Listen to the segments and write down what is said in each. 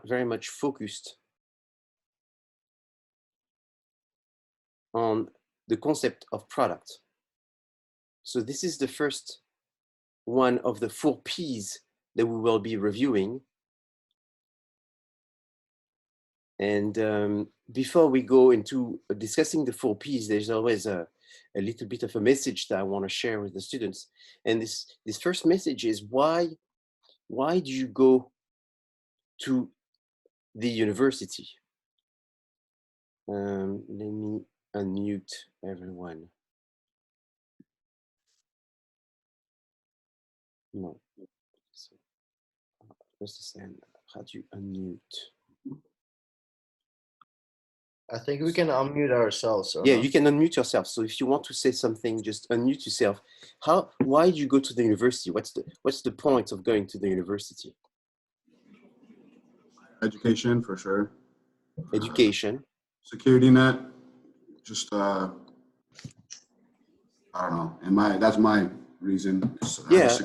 very much focused on the concept of product. So this is the first one of the 4 P's that we will be reviewing. And before we go into discussing the 4 P's, there's always a little bit of a message that I want to share with the students. And this first message is why do you go to the university? Let me unmute everyone. No. So, just a second. How do you unmute? I think we can unmute ourselves. Yeah, you can unmute yourself. So if you want to say something, just unmute yourself. Why do you go to the university? What's the point of going to the university? Education, for sure. Education. Security net. Just I don't know. That's my reason. Yeah,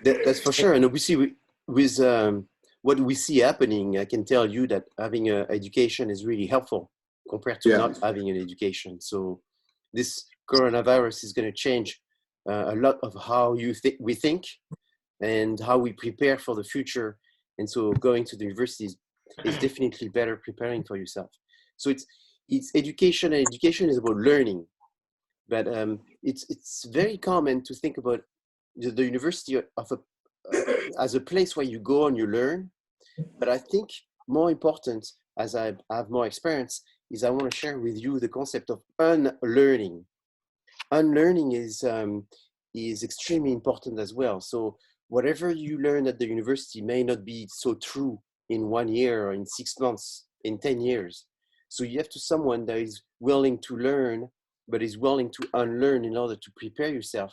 that's for sure. And obviously, with what we see happening, I can tell you that having an education is really helpful compared to not having an education. So this coronavirus is going to change a lot of how we think and how we prepare for the future. And so going to the university is definitely better preparing for yourself. So it's education, and education is about learning. But it's very common to think about the university as a place where you go and you learn. But I think more important, as I have more experience, is I want to share with you the concept of unlearning. Unlearning is extremely important as well. So whatever you learn at the university may not be so true in 1 year or in 6 months, in 10 years. So you have to someone that is willing to learn, but is willing to unlearn in order to prepare yourself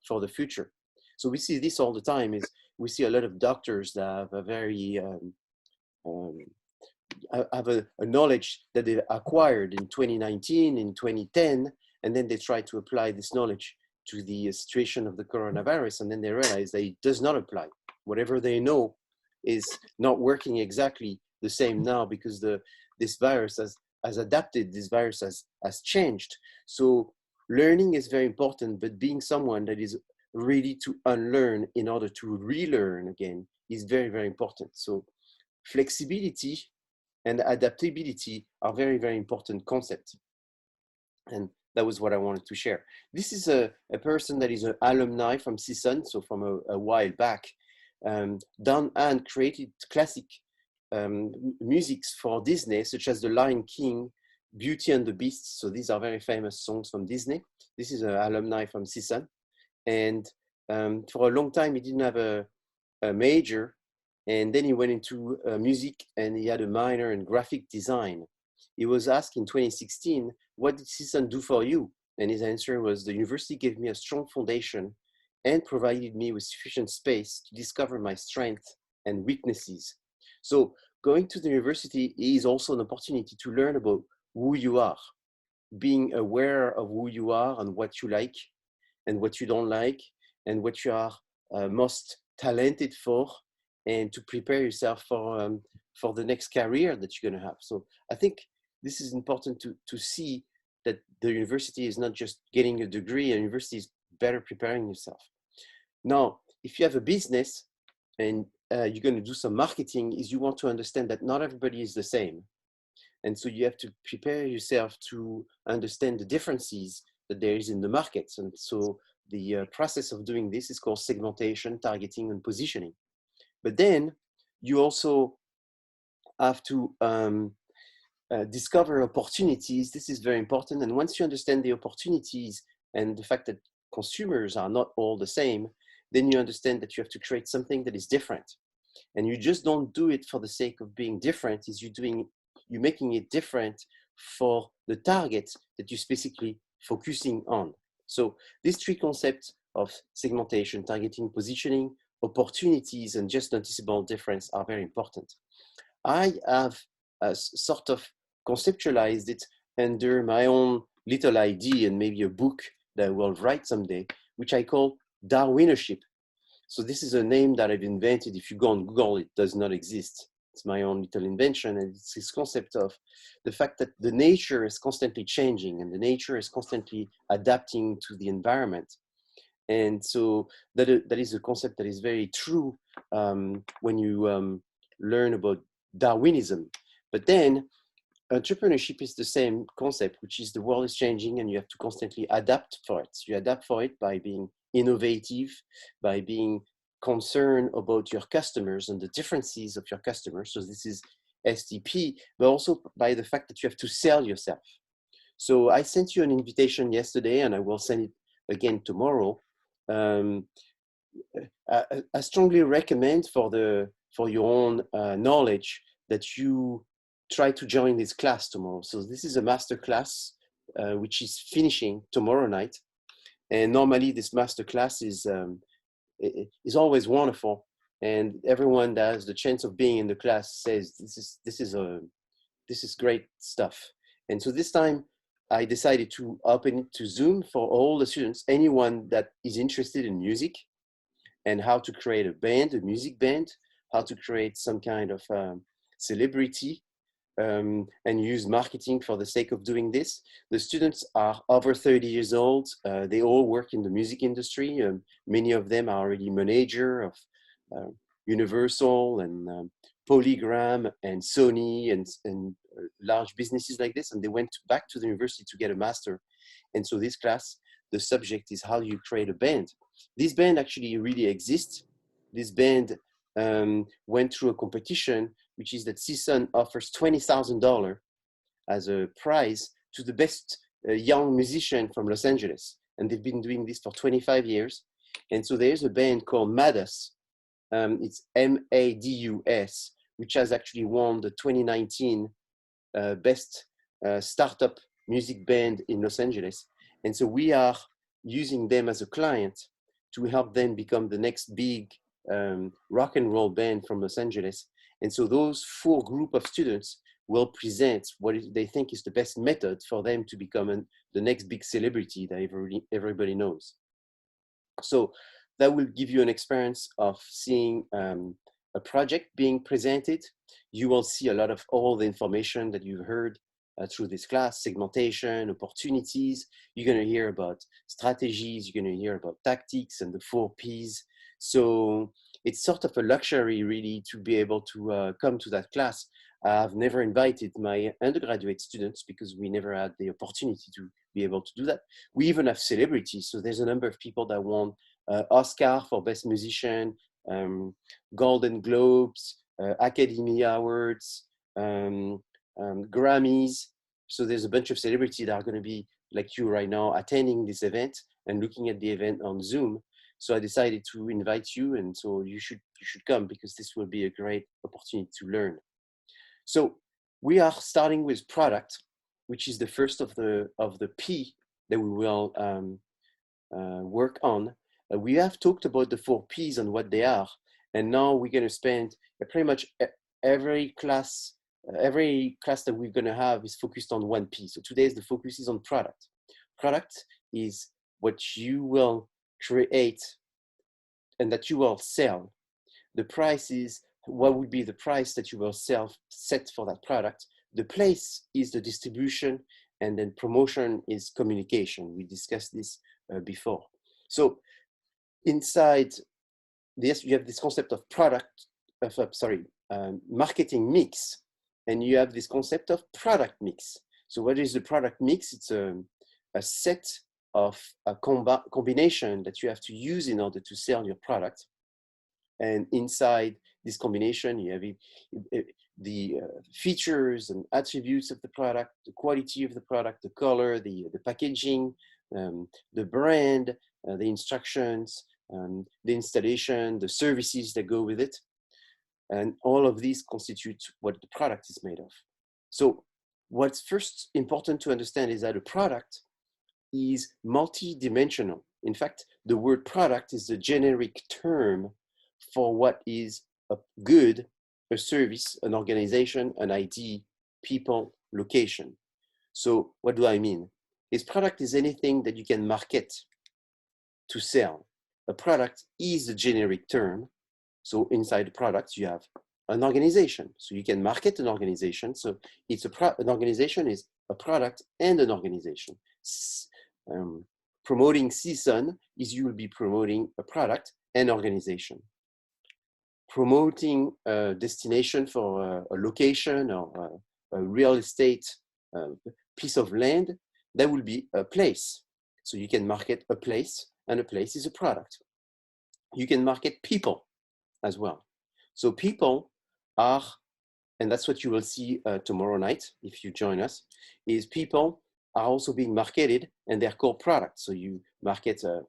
for the future. So we see this all the time. We see a lot of doctors that have a very have a knowledge that they acquired in 2019, in 2010, and then they try to apply this knowledge to the situation of the coronavirus, and then they realize that it does not apply. Whatever they know is not working exactly the same now because this virus has adapted, this virus has changed. So learning is very important, but being someone that is ready to unlearn in order to relearn again is very, very important. So flexibility and adaptability are very, very important concepts. And that was what I wanted to share. This is a person that is an alumni from CSUN, so from a while back, done and created classic musics for Disney, such as The Lion King, Beauty and the Beast. So these are very famous songs from Disney. This is an alumni from CSUN. And for a long time, he didn't have a major. And then he went into music, and he had a minor in graphic design. He was asked in 2016, what did CSUN do for you? And his answer was, the university gave me a strong foundation and provided me with sufficient space to discover my strengths and weaknesses. So going to the university is also an opportunity to learn about who you are, being aware of who you are and what you like and what you don't like and what you are most talented for, and to prepare yourself for the next career that you're going to have. So I think this is important to see that the university is not just getting a degree, a university is better preparing yourself. Now, if you have a business and you're going to do some marketing, is you want to understand that not everybody is the same. And so you have to prepare yourself to understand the differences that there is in the markets. And so the process of doing this is called segmentation, targeting, and positioning. But then you also have to discover opportunities. This is very important. And once you understand the opportunities and the fact that consumers are not all the same, then you understand that you have to create something that is different. And you just don't do it for the sake of being different. You're making it different for the target that you're specifically focusing on. So these 3 concepts of segmentation, targeting, positioning, opportunities, and just noticeable difference are very important. I have sort of conceptualized it under my own little idea and maybe a book that I will write someday, which I call Darwinership. So this is a name that I've invented. If you go on Google, it does not exist. It's my own little invention, and it's this concept of the fact that the nature is constantly changing and the nature is constantly adapting to the environment. And so that is a concept that is very true when you learn about Darwinism. But then entrepreneurship is the same concept, which is the world is changing and you have to constantly adapt for it. You adapt for it by being innovative, by being concerned about your customers and the differences of your customers. So this is STP, but also by the fact that you have to sell yourself. So I sent you an invitation yesterday and I will send it again tomorrow. I strongly recommend for your own knowledge that you try to join this class tomorrow. So this is a master class which is finishing tomorrow night, and normally this master class is always wonderful, and everyone that has the chance of being in the class says this is great stuff. And so this time I decided to open it to Zoom for all the students, anyone that is interested in music and how to create a band, a music band, how to create some kind of celebrity and use marketing for the sake of doing this. The students are over 30 years old. They all work in the music industry. Many of them are already manager of Universal and Polygram and Sony and large businesses like this. And they went back to the university to get a master. And so this class, the subject is how you create a band. This band actually really exists. This band went through a competition, which is that CSUN offers $20,000 as a prize to the best young musician from Los Angeles. And they've been doing this for 25 years. And so there's a band called Madus. It's MADUS, which has actually won the 2019 best startup music band in Los Angeles. And so we are using them as a client to help them become the next big rock and roll band from Los Angeles. And so those 4 group of students will present what they think is the best method for them to become the next big celebrity that everybody knows. So that will give you an experience of seeing a project being presented. You will see a lot of all the information that you've heard through this class: segmentation, opportunities. You're going to hear about strategies. You're going to hear about tactics and the 4 Ps. So it's sort of a luxury, really, to be able to come to that class. I've never invited my undergraduate students because we never had the opportunity to be able to do that. We even have celebrities. So there's a number of people that won Oscar for Best Musician, Golden Globes, Academy Awards, Grammys. So there's a bunch of celebrities that are going to be like you right now attending this event and looking at the event on Zoom. So I decided to invite you, and so you should come because this will be a great opportunity to learn. So we are starting with product, which is the first of the P that we will work on. We have talked about the 4 Ps and what they are, and now we're going to spend pretty much every class that we're going to have is focused on 1 P. So today's the focus is on product. Product is what you will create and that you will sell. The price is what would be the price that you will set for that product. The place is the distribution, and then promotion is communication. We discussed this before. So inside this, you have this concept of marketing mix, and you have this concept of product mix. So what is the product mix? It's a set of a combination that you have to use in order to sell your product. And inside this combination, you have the features and attributes of the product, the quality of the product, the color, the packaging, the brand, the instructions, the installation, the services that go with it. And all of these constitute what the product is made of. So what's first important to understand is that a product is multidimensional. In fact, the word product is the generic term for what is a good, a service, an organization, an idea, people, location. So what do I mean? Is product is anything that you can market to sell. a product is a generic term. So inside the product, you have an organization. So you can market an organization. So it's an organization is a product and an organization. Promoting season is you will be promoting a product and organization. Promoting a destination for a location or a real estate piece of land, that will be a place. So you can market a place, and a place is a product. You can market people as well. So people are, and that's what you will see tomorrow night if you join us, is people are also being marketed and they're called products. So you market a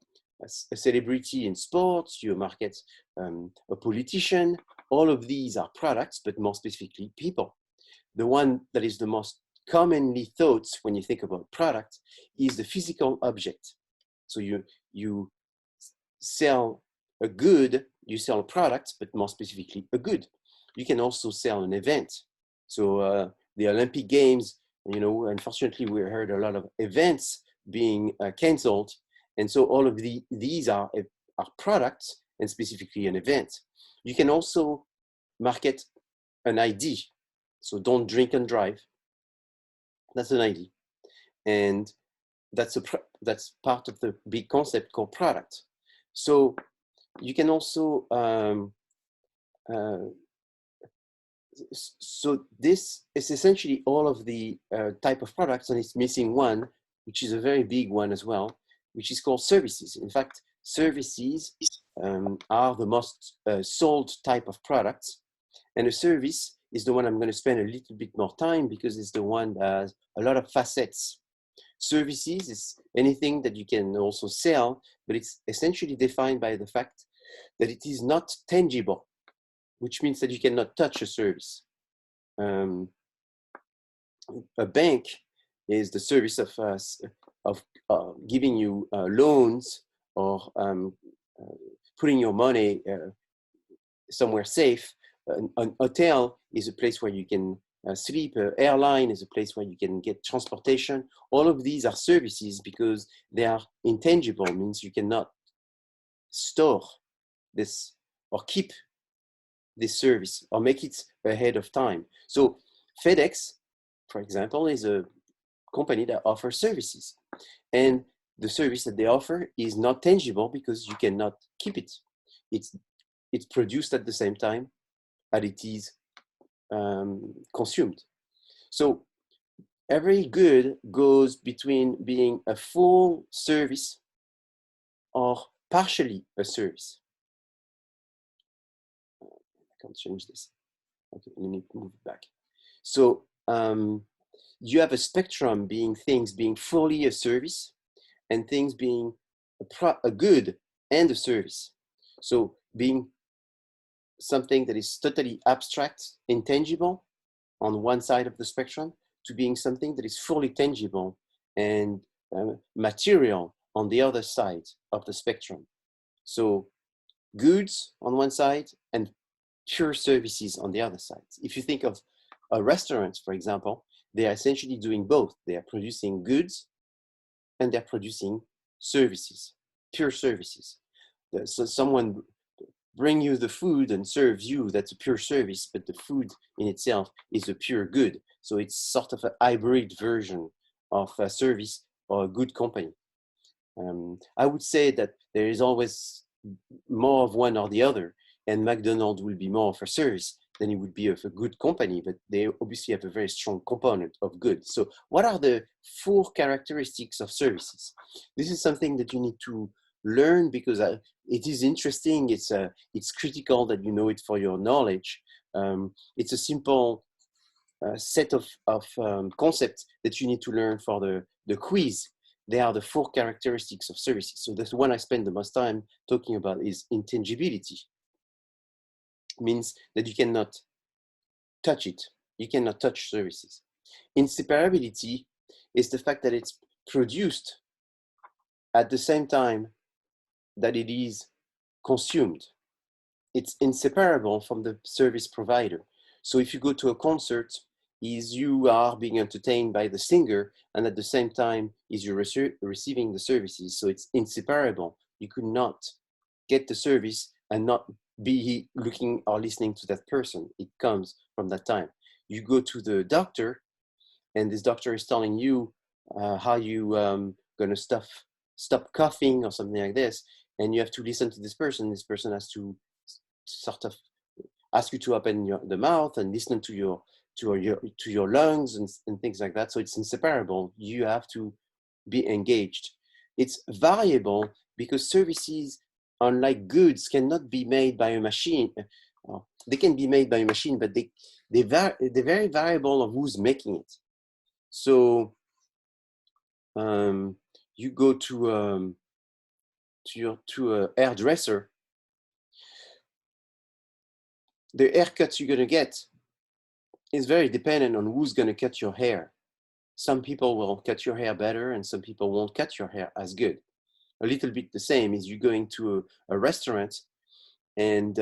celebrity in sports, you market a politician. All of these are products, but more specifically people. The one that is the most commonly thought when you think about product is the physical object. So you sell a good, you sell a product, but more specifically a good. You can also sell an event. So the Olympic Games, you know, unfortunately we heard a lot of events being canceled. And so all of these are products and specifically an event. You can also market an ID. So don't drink and drive. That's an ID. And that's part of the big concept called product. So you can also, so this is essentially all of the type of products, and it's missing one, which is a very big one as well, which is called services. In fact, services are the most sold type of products, and a service is the one I'm going to spend a little bit more time because it's the one that has a lot of facets. Services is anything that you can also sell, but it's essentially defined by the fact that it is not tangible, which means that you cannot touch a service. A bank is the service of giving you loans or putting your money somewhere safe. An hotel is a place where you can sleep. An airline is a place where you can get transportation. All of these are services because they are intangible, means you cannot store this or keep this service or make it ahead of time. So FedEx, for example, is a company that offers services. And the service that they offer is not tangible because you cannot keep it. It's produced at the same time as it is consumed. So every good goes between being a full service or partially a service. I can't change this. Okay, let me move it back. So you have a spectrum being things being fully a service and things being a good and a service. So being something that is totally abstract, intangible on one side of the spectrum to being something that is fully tangible and material on the other side of the spectrum. So goods on one side and pure services on the other side. If you think of a restaurant, for example, they are essentially doing both. They are producing goods and they're producing services, pure services. So someone bring you the food and serves you, that's a pure service, but the food in itself is a pure good. So it's sort of a hybrid version of a service or a good company. I would say that there is always more of one or the other, and McDonald's will be more of a service than it would be of a good company, but they obviously have a very strong component of good. So what are the 4 characteristics of services? This is something that you need to learn because it is interesting. It's critical that you know it for your knowledge. It's a simple set of concepts that you need to learn for the quiz. They are the 4 characteristics of services. So the one I spend the most time talking about is intangibility. It means that you cannot touch it. You cannot touch services. Inseparability is the fact that it's produced at the same time that it is consumed. It's inseparable from the service provider. So if you go to a concert, you are being entertained by the singer, and at the same time you're receiving the services. So it's inseparable. You could not get the service and not be looking or listening to that person. It comes from that time. You go to the doctor, and this doctor is telling you how you gonna stop coughing or something like this, and you have to listen to this person. This person has to sort of ask you to open the mouth and listen to your lungs and things like that. So it's inseparable. You have to be engaged. It's variable because services, unlike goods, cannot be made by a machine. They can be made by a machine, but they're very variable of who's making it. So you go to a hairdresser. The haircut you're gonna get is very dependent on who's gonna cut your hair. Some people will cut your hair better, and some people won't cut your hair as good. A little bit the same is you going to a restaurant, and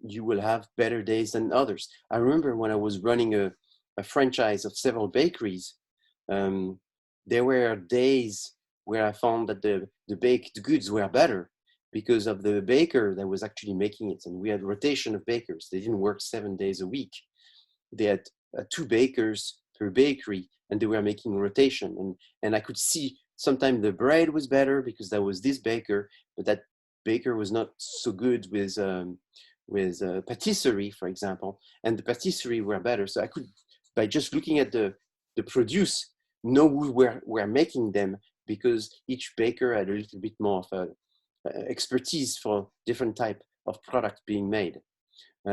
you will have better days than others. I remember when I was running a franchise of several bakeries, there were days where I found that the baked goods were better because of the baker that was actually making it. And we had rotation of bakers. They didn't work 7 days a week. They had 2 bakers per bakery, and they were making rotation. And I could see sometimes the bread was better because that was this baker, but that baker was not so good with patisserie, for example, and the patisserie were better. So I could, by just looking at the produce, know who were making them, because each baker had a little bit more of expertise for different type of product being made.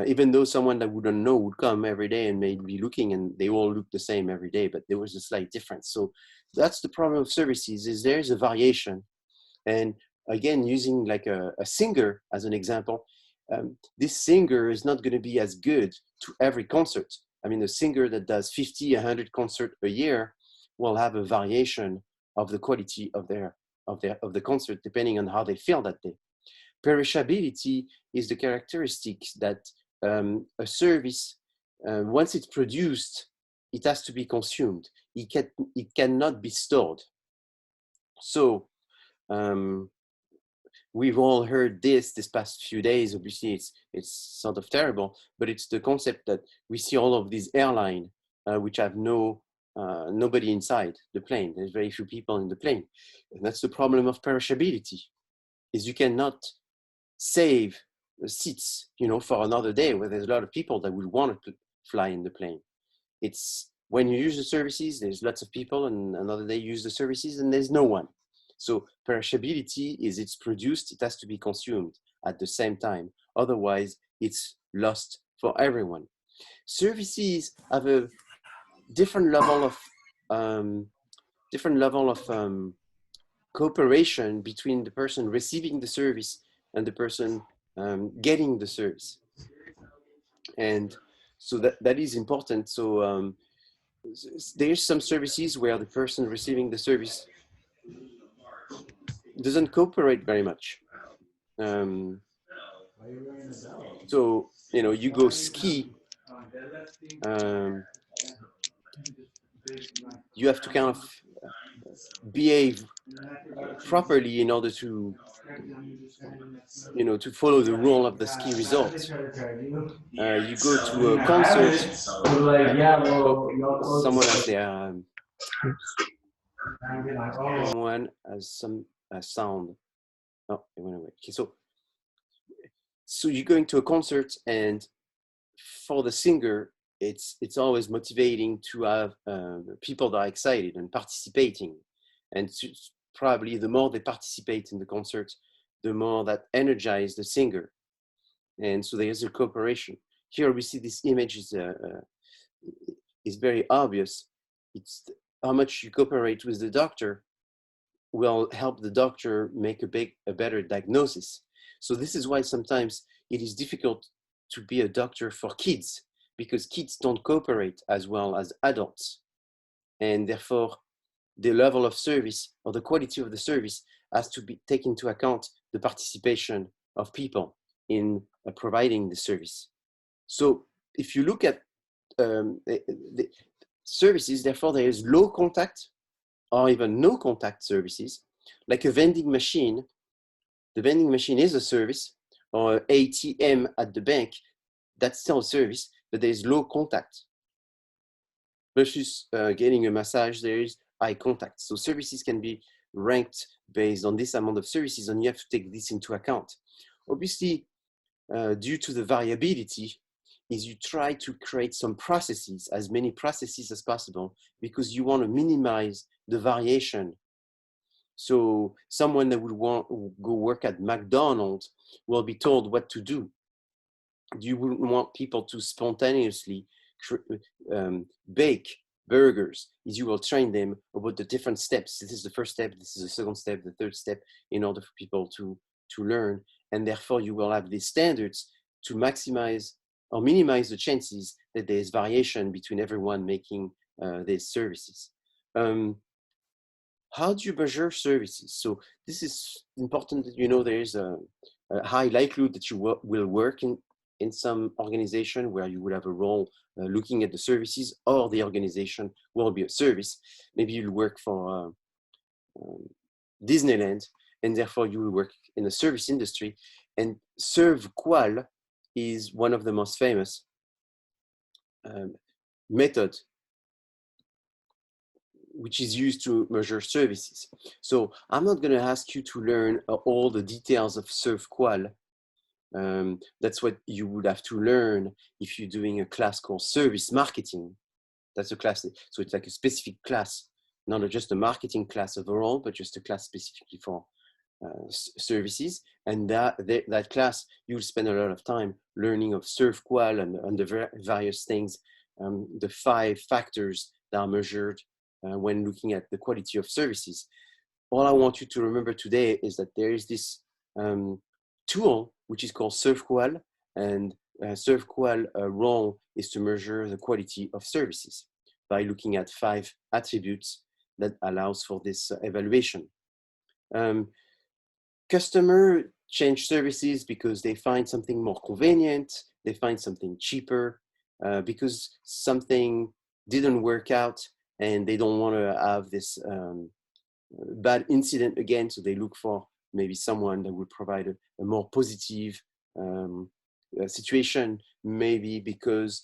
Even though someone that wouldn't know would come every day and may be looking, and they all look the same every day, but there was a slight difference. So that's the problem of services, is there's a variation. And again, using like a singer as an example, this singer is not going to be as good to every concert. I mean, a singer that does 50, 100 concerts a year will have a variation of the quality of the concert depending on how they feel that day. Perishability is the characteristic that a service, once it's produced, it has to be consumed. It cannot be stored. So we've all heard this past few days. Obviously, it's sort of terrible, but it's the concept that we see all of these airlines which have nobody inside the plane. There's very few people in the plane, and that's the problem of perishability. Is you cannot save seats, for another day where there's a lot of people that would want to fly in the plane. It's when you use the services, there's lots of people, and another day you use the services and there's no one. So perishability is it's produced, it has to be consumed at the same time. Otherwise, it's lost for everyone. Services have a different level of cooperation between the person receiving the service and the person getting the service. And so that is important. So there's some services where the person receiving the service doesn't cooperate very much. So, you go ski, you have to kind of behave properly in order to follow the rule of the ski resort. You go to a concert. Someone has their someone has some sound. Oh, it went away. Okay, so you're going to a concert, and for the singer, it's always motivating to have people that are excited and participating. And probably the more they participate in the concert, the more that energize the singer. And so there's a cooperation. Here we see this image is very obvious. It's how much you cooperate with the doctor will help the doctor make a better diagnosis. So this is why sometimes it is difficult to be a doctor for kids, because kids don't cooperate as well as adults. And therefore, the level of service or the quality of the service has to be taken into account the participation of people in providing the service. So if you look at the services, therefore there is low contact or even no contact services, like a vending machine. the vending machine is a service, or ATM at the bank, that's still a service, but there's low contact. Versus getting a massage, there is eye contact. So services can be ranked based on this amount of services, and you have to take this into account. Obviously, due to the variability, is you try to create some processes, as many processes as possible, because you want to minimize the variation. So someone that would want to go work at McDonald's will be told what to do. You wouldn't want people to spontaneously bake burgers. Is you will train them about the different steps. This is the first step, this is the second step, the third step, in order for people to learn. And therefore you will have these standards to maximize or minimize the chances that there's variation between everyone making these services. How do you measure services? So this is important that you know there is a high likelihood that you will work in some organization where you will have a role looking at the services, or the organization will be a service. Maybe you'll work for Disneyland, and therefore you will work in the service industry. And ServQual is one of the most famous method which is used to measure services. So I'm not going to ask you to learn all the details of ServQual. That's what you would have to learn if you're doing a class called service marketing. That's a class, so it's like a specific class, not just a marketing class overall, but just a class specifically for services. And that class, you'll spend a lot of time learning of ServQual and the various things, the 5 factors that are measured when looking at the quality of services. All I want you to remember today is that there is this tool which is called ServQual, and ServQual role is to measure the quality of services by looking at 5 attributes that allows for this evaluation. Customer change services because they find something more convenient, they find something cheaper, because something didn't work out and they don't want to have this bad incident again, so they look for maybe someone that would provide a more positive situation, maybe because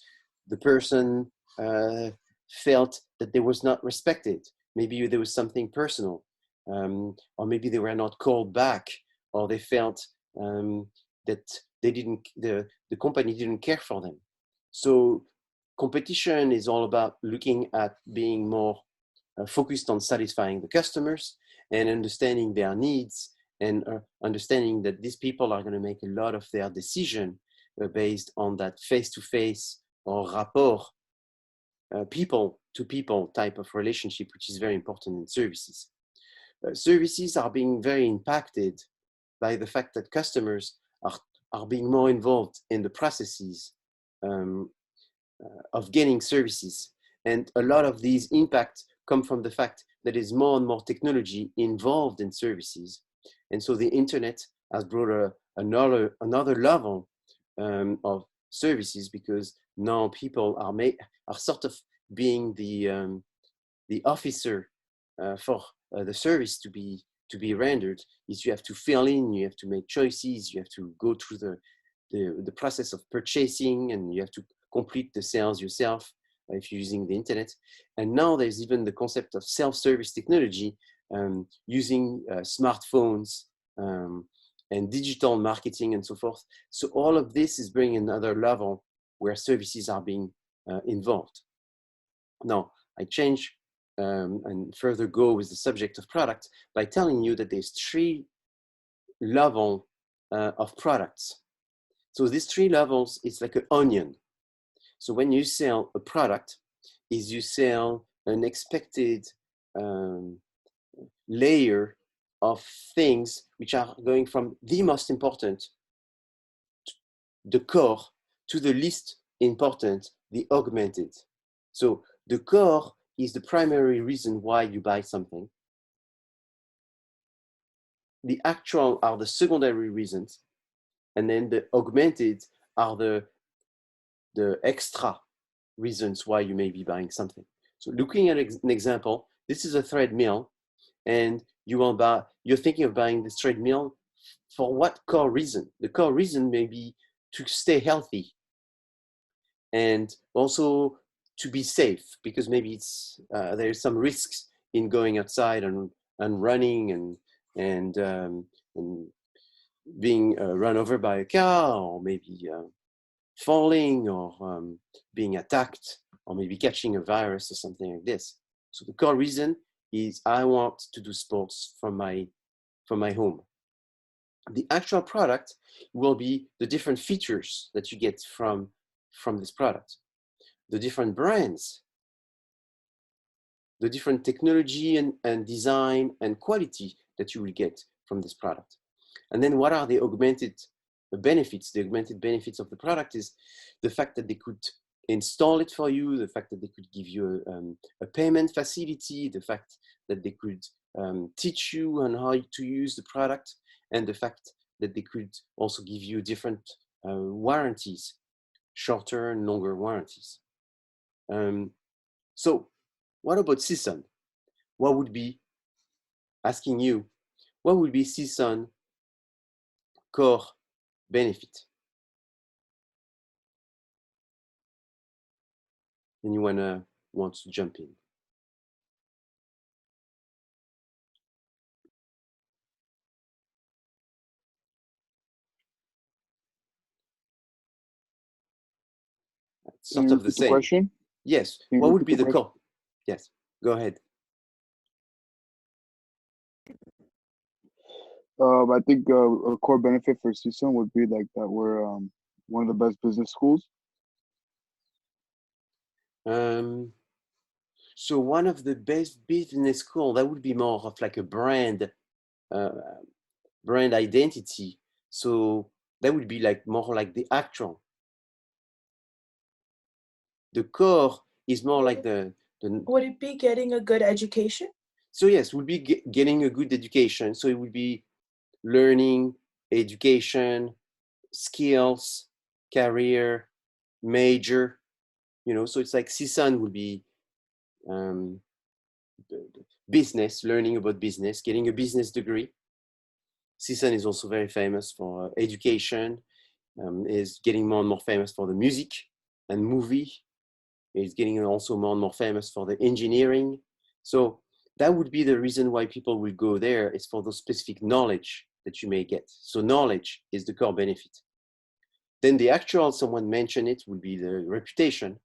the person felt that they was not respected. Maybe there was something personal, or maybe they were not called back, or they felt that the company didn't care for them. So competition is all about looking at being more focused on satisfying the customers and understanding their needs, and understanding that these people are going to make a lot of their decision based on that face-to-face or rapport, people-to-people type of relationship, which is very important in services. Services are being very impacted by the fact that customers are being more involved in the processes of getting services. And a lot of these impacts come from the fact that there's more and more technology involved in services. And so the internet has brought another level of services, because now people are sort of being the officer for the service to be rendered. Is you have to fill in, you have to make choices, you have to go through the process of purchasing, and you have to complete the sales yourself if you're using the internet. And now there's even the concept of self-service technology, using smartphones and digital marketing and so forth. So all of this is bringing another level where services are being involved. Now, I change and further go with the subject of product by telling you that there's 3 levels of products. So these 3 levels, it's like an onion. So when you sell a product, is you sell an expected layer of things which are going from the most important, the core, to the least important, the augmented. So the core is the primary reason why you buy something. The actual are the secondary reasons, and then the augmented are the extra reasons why you may be buying something. So looking at an example, this is a treadmill, and you're thinking of buying this treadmill for what core reason? The core reason may be to stay healthy and also to be safe, because maybe it's there's some risks in going outside and running and being run over by a car, or maybe falling, or being attacked, or maybe catching a virus or something like this. So the core reason is I want to do sports from my home. The actual product will be the different features that you get from this product, the different brands, the different technology and design and quality that you will get from this product. And then what are the augmented benefits? The augmented benefits of the product is the fact that they could install it for you, the fact that they could give you a payment facility, the fact that they could teach you on how to use the product, and the fact that they could also give you different warranties, shorter and longer warranties. So what about CSUN? What would be, asking you, what would be CSUN core benefit? Anyone wants to jump in? Sort of the same. Question? Yes. Can you What would repeat be the the core? Yes. Go ahead. I think a core benefit for CSUN would be like that we're one of the best business schools. So one of the best business school, that would be more of like a brand identity. So that would be like more like the actual. The core is more like the Would it be getting a good education? So yes, we'll be getting a good education. So it would be learning, education, skills, career, major, so it's like CSUN would be business, learning about business, getting a business degree. CSUN is also very famous for education, is getting more and more famous for the music and movie. It's getting also more and more famous for the engineering. So that would be the reason why people will go there, is for those specific knowledge that you may get. So knowledge is the core benefit. Then the actual, someone mentioned it, will be the reputation.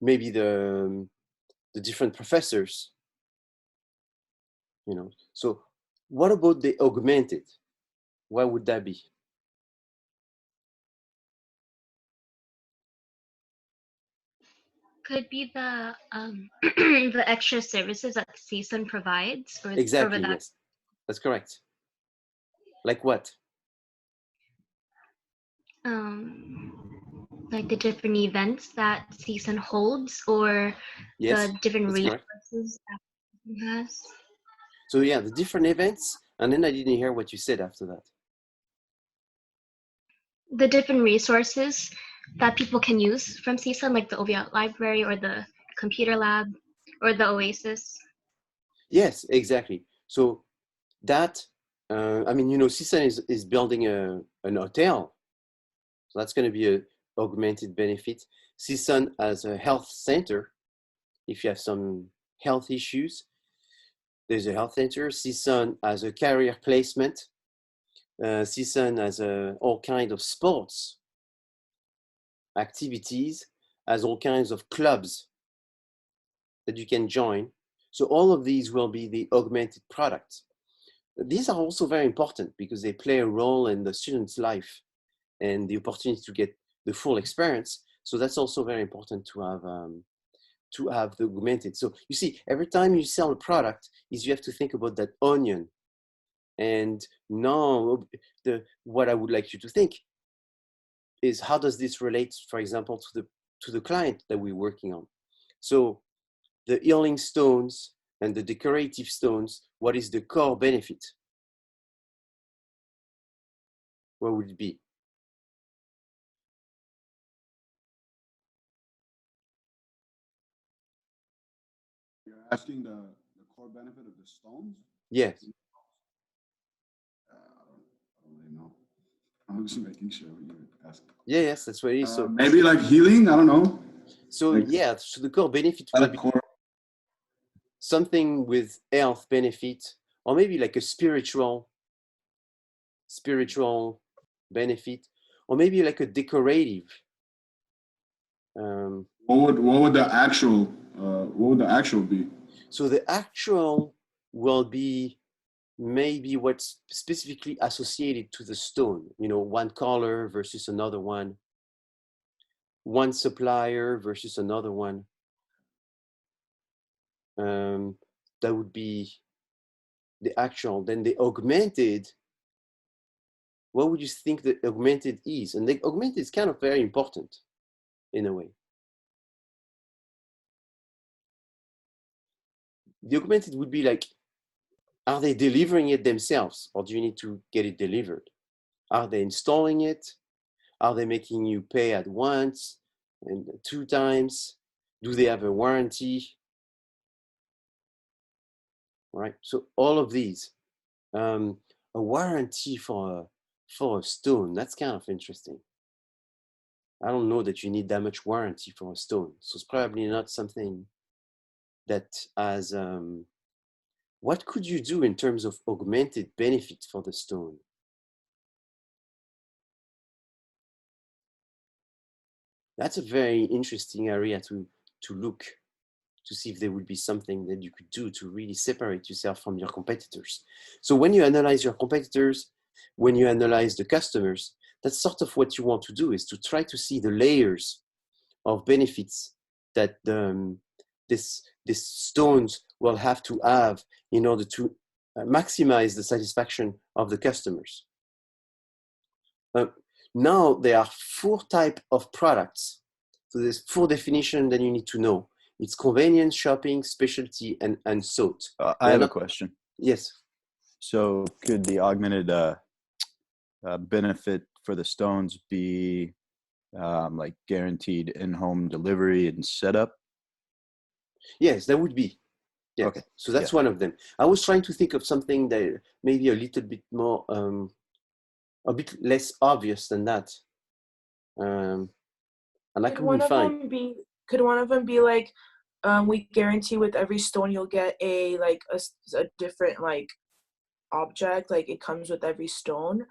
Maybe the different professors, So what about the augmented? What would that be? Could be the the extra services that CSUN provides for Exactly, that. yes. That's correct. Like what? Like the different events that CSUN holds, or Yes, the different that's correct. resources that CSUN has. So yeah, the different events, and then I didn't hear what you said after that. The different resources that people can use from CSUN, like the OVL library or the computer lab or the Oasis. Yes, exactly. So that, CSUN is building an hotel. So that's going to be an augmented benefit. CSUN as a health center, if you have some health issues, there's a health center. CSUN as a career placement. CSUN as all kinds of sports activities, as all kinds of clubs that you can join. So all of these will be the augmented products. These are also very important because they play a role in the student's life and the opportunity to get the full experience. So that's also very important to have the augmented. So you see, every time you sell a product, you have to think about that onion. And now, what I would like you to think is, how does this relate, for example, to the client that we're working on? So the healing stones and the decorative stones, what is the core benefit? What would it be? You're asking the core benefit of the stones? Yes. I'm just making sure what you asked. Yeah, yes, that's what it is. So Maybe like healing. I don't know. so like- yeah, so the core benefit will be something with health benefit, or maybe like a spiritual benefit, or maybe like a decorative. What would the actual be? So the actual will be maybe what's specifically associated to the stone, you know, one color versus another one supplier versus another one. That would be the actual. Then the augmented, what would you think the augmented is? And the augmented is kind of very important in a way. The augmented would be like, are they delivering it themselves, or do you need to get it delivered? Are they installing it? Are they making you pay at once and 2 times? Do they have a warranty? Right. So all of these, a warranty for a stone, that's kind of interesting. I don't know that you need that much warranty for a stone, so it's probably not something that has. What could you do in terms of augmented benefit for the stone? That's a very interesting area to look, to see if there would be something that you could do to really separate yourself from your competitors. So when you analyze your competitors, when you analyze the customers, that's sort of what you want to do, is to try to see the layers of benefits that this stones will have to have in order to maximize the satisfaction of the customers. Now there are 4 types of products. So there's 4 definitions that you need to know. It's convenience, shopping, specialty, and unsought. I have a question. Yes. So could the augmented benefit for the stones be like guaranteed in-home delivery and setup? Yes, that would be. Yes. Okay. So that's one of them. I was trying to think of something that maybe a little bit more, a bit less obvious than that. And I couldn't find. Could one of them be like, we guarantee with every stone you'll get a different like object, like it comes with every stone.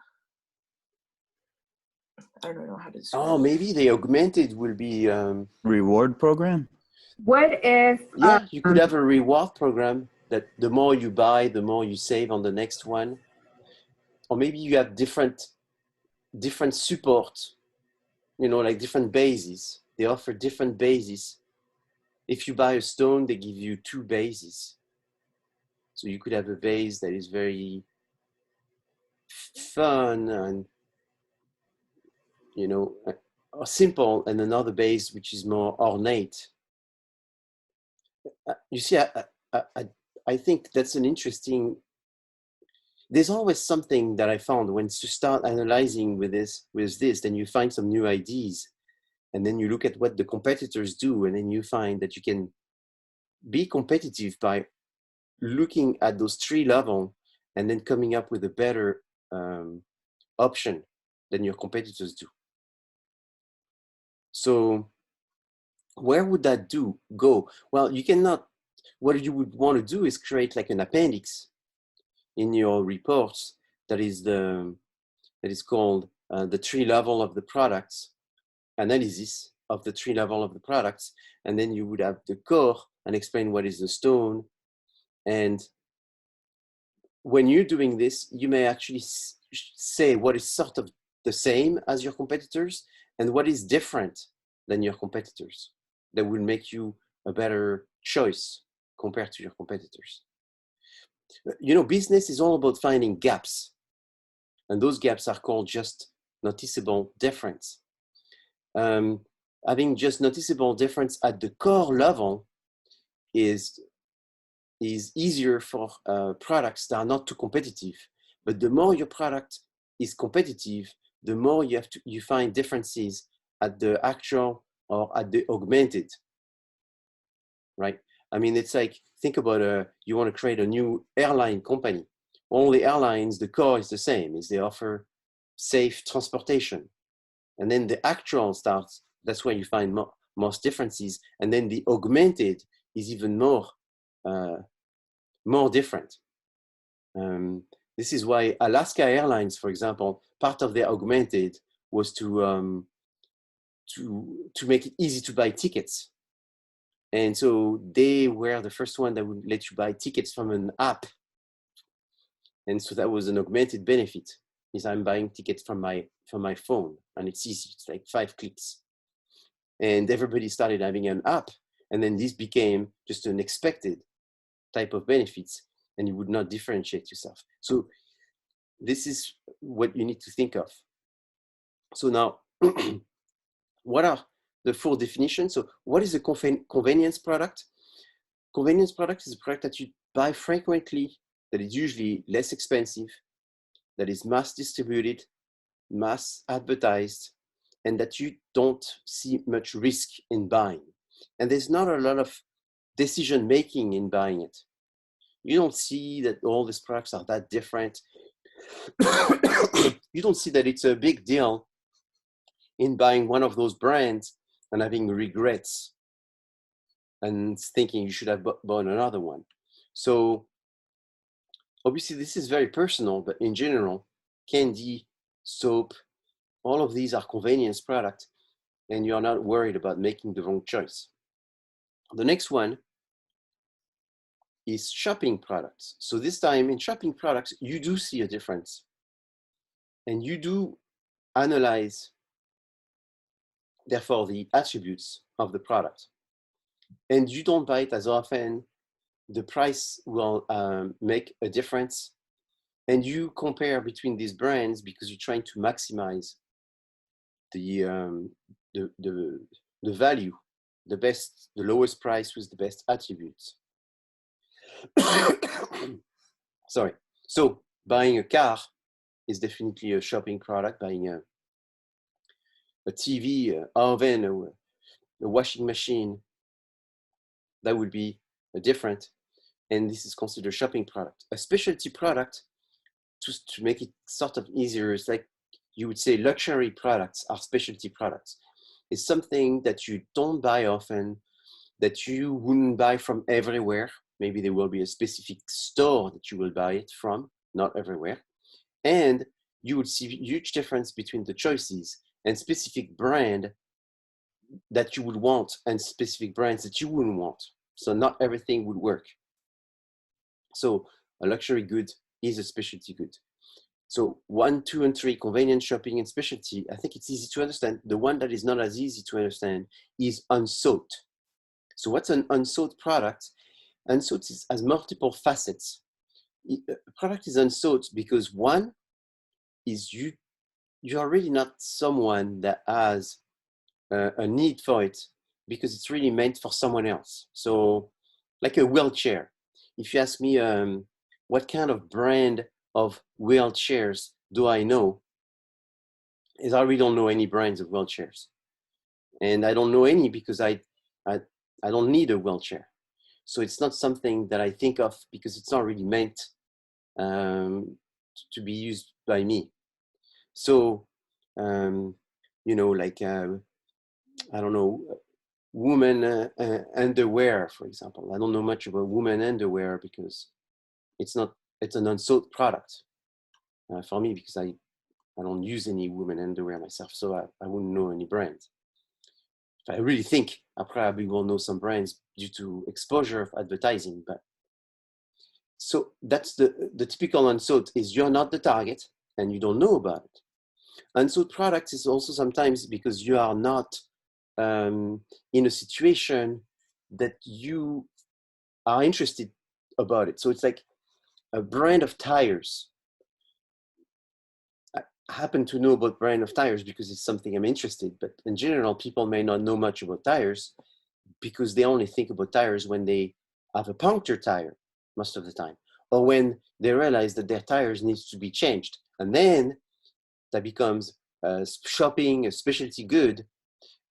I don't know how to describe. Oh, maybe the augmented will be. Reward program? What if Yeah, you could have a reward program that the more you buy, the more you save on the next one. Or maybe you have different support, you know, like different bases. They offer different bases. If you buy a stone, they give you 2 bases. So you could have a base that is very fun and, you know, or simple, and another base which is more ornate. You see, I think that's an interesting. There's always something that I found when you start analyzing with this, then you find some new ideas, and then you look at what the competitors do, and then you find that you can be competitive by looking at those 3 levels and then coming up with a better option than your competitors do. So where would that go? Well, you cannot. What you would want to do is create like an appendix in your reports that is called the 3 level of the products, analysis of the 3 level of the products, and then you would have the core and explain what is the stone. And when you're doing this, you may actually say what is sort of the same as your competitors and what is different than your competitors, that will make you a better choice compared to your competitors. You know, business is all about finding gaps, and those gaps are called just noticeable difference. Having just noticeable difference at the core level is easier for products that are not too competitive. But the more your product is competitive, the more you find differences at the actual or at the augmented, right? I mean, it's like, think about you want to create a new airline company. All the airlines, the core is the same, is they offer safe transportation. And then the actual starts, that's where you find most differences. And then the augmented is even more different. This is why Alaska Airlines, for example, part of their augmented was to make it easy to buy tickets. And so they were the first one that would let you buy tickets from an app. And so that was an augmented benefit, is I'm buying tickets from my phone, and it's easy, it's like 5 clicks. And everybody started having an app, and then this became just an expected type of benefits, and you would not differentiate yourself. So this is what you need to think of. So now, what are the 4 definitions? So what is a convenience product? Convenience product is a product that you buy frequently, that is usually less expensive, that is mass distributed, mass advertised, and that you don't see much risk in buying. And there's not a lot of decision making in buying it. You don't see that all these products are that different. You don't see that it's a big deal in buying one of those brands and having regrets and thinking you should have bought another one. So obviously this is very personal, but in general, candy, soap, all of these are convenience products, and you're not worried about making the wrong choice. The next one is shopping products. So this time in shopping products, you do see a difference, and you do analyze, therefore, the attributes of the product. And you don't buy it as often. The price will make a difference. And you compare between these brands because you're trying to maximize the value, the lowest price with the best attributes. Sorry. So buying a car is definitely a shopping product. Buying a TV, an oven, a washing machine, that would be different. And this is considered a shopping product. A specialty product, just to make it sort of easier, it's like you would say luxury products are specialty products. It's something that you don't buy often, that you wouldn't buy from everywhere. Maybe there will be a specific store that you will buy it from, not everywhere. And you would see a huge difference between the choices and specific brand that you would want and specific brands that you wouldn't want. So not everything would work. So a luxury good is a specialty good. So 1, 2, and 3, convenience, shopping, and specialty, I think it's easy to understand. The one that is not as easy to understand is unsought. So what's an unsought product? Unsought has multiple facets. A product is unsought because one is you're really not someone that has a need for it because it's really meant for someone else. So like a wheelchair. If you ask me what kind of brand of wheelchairs do I know, is I really don't know any brands of wheelchairs. And I don't know any because I don't need a wheelchair. So it's not something that I think of because it's not really meant to be used by me. So, you know, like, I don't know, woman underwear, for example. I don't know much about woman underwear because it's an unsought product for me because I don't use any women underwear myself, so I wouldn't know any brands. If I really think, I probably will know some brands due to exposure of advertising. But so that's the typical unsought is you're not the target and you don't know about it. Unsought products is also sometimes because you are not in a situation that you are interested about it. So it's like a brand of tires. I happen to know about brand of tires because it's something I'm interested, but in general, people may not know much about tires because they only think about tires when they have a puncture tire most of the time, or when they realize that their tires needs to be changed. And then that becomes shopping, a specialty good.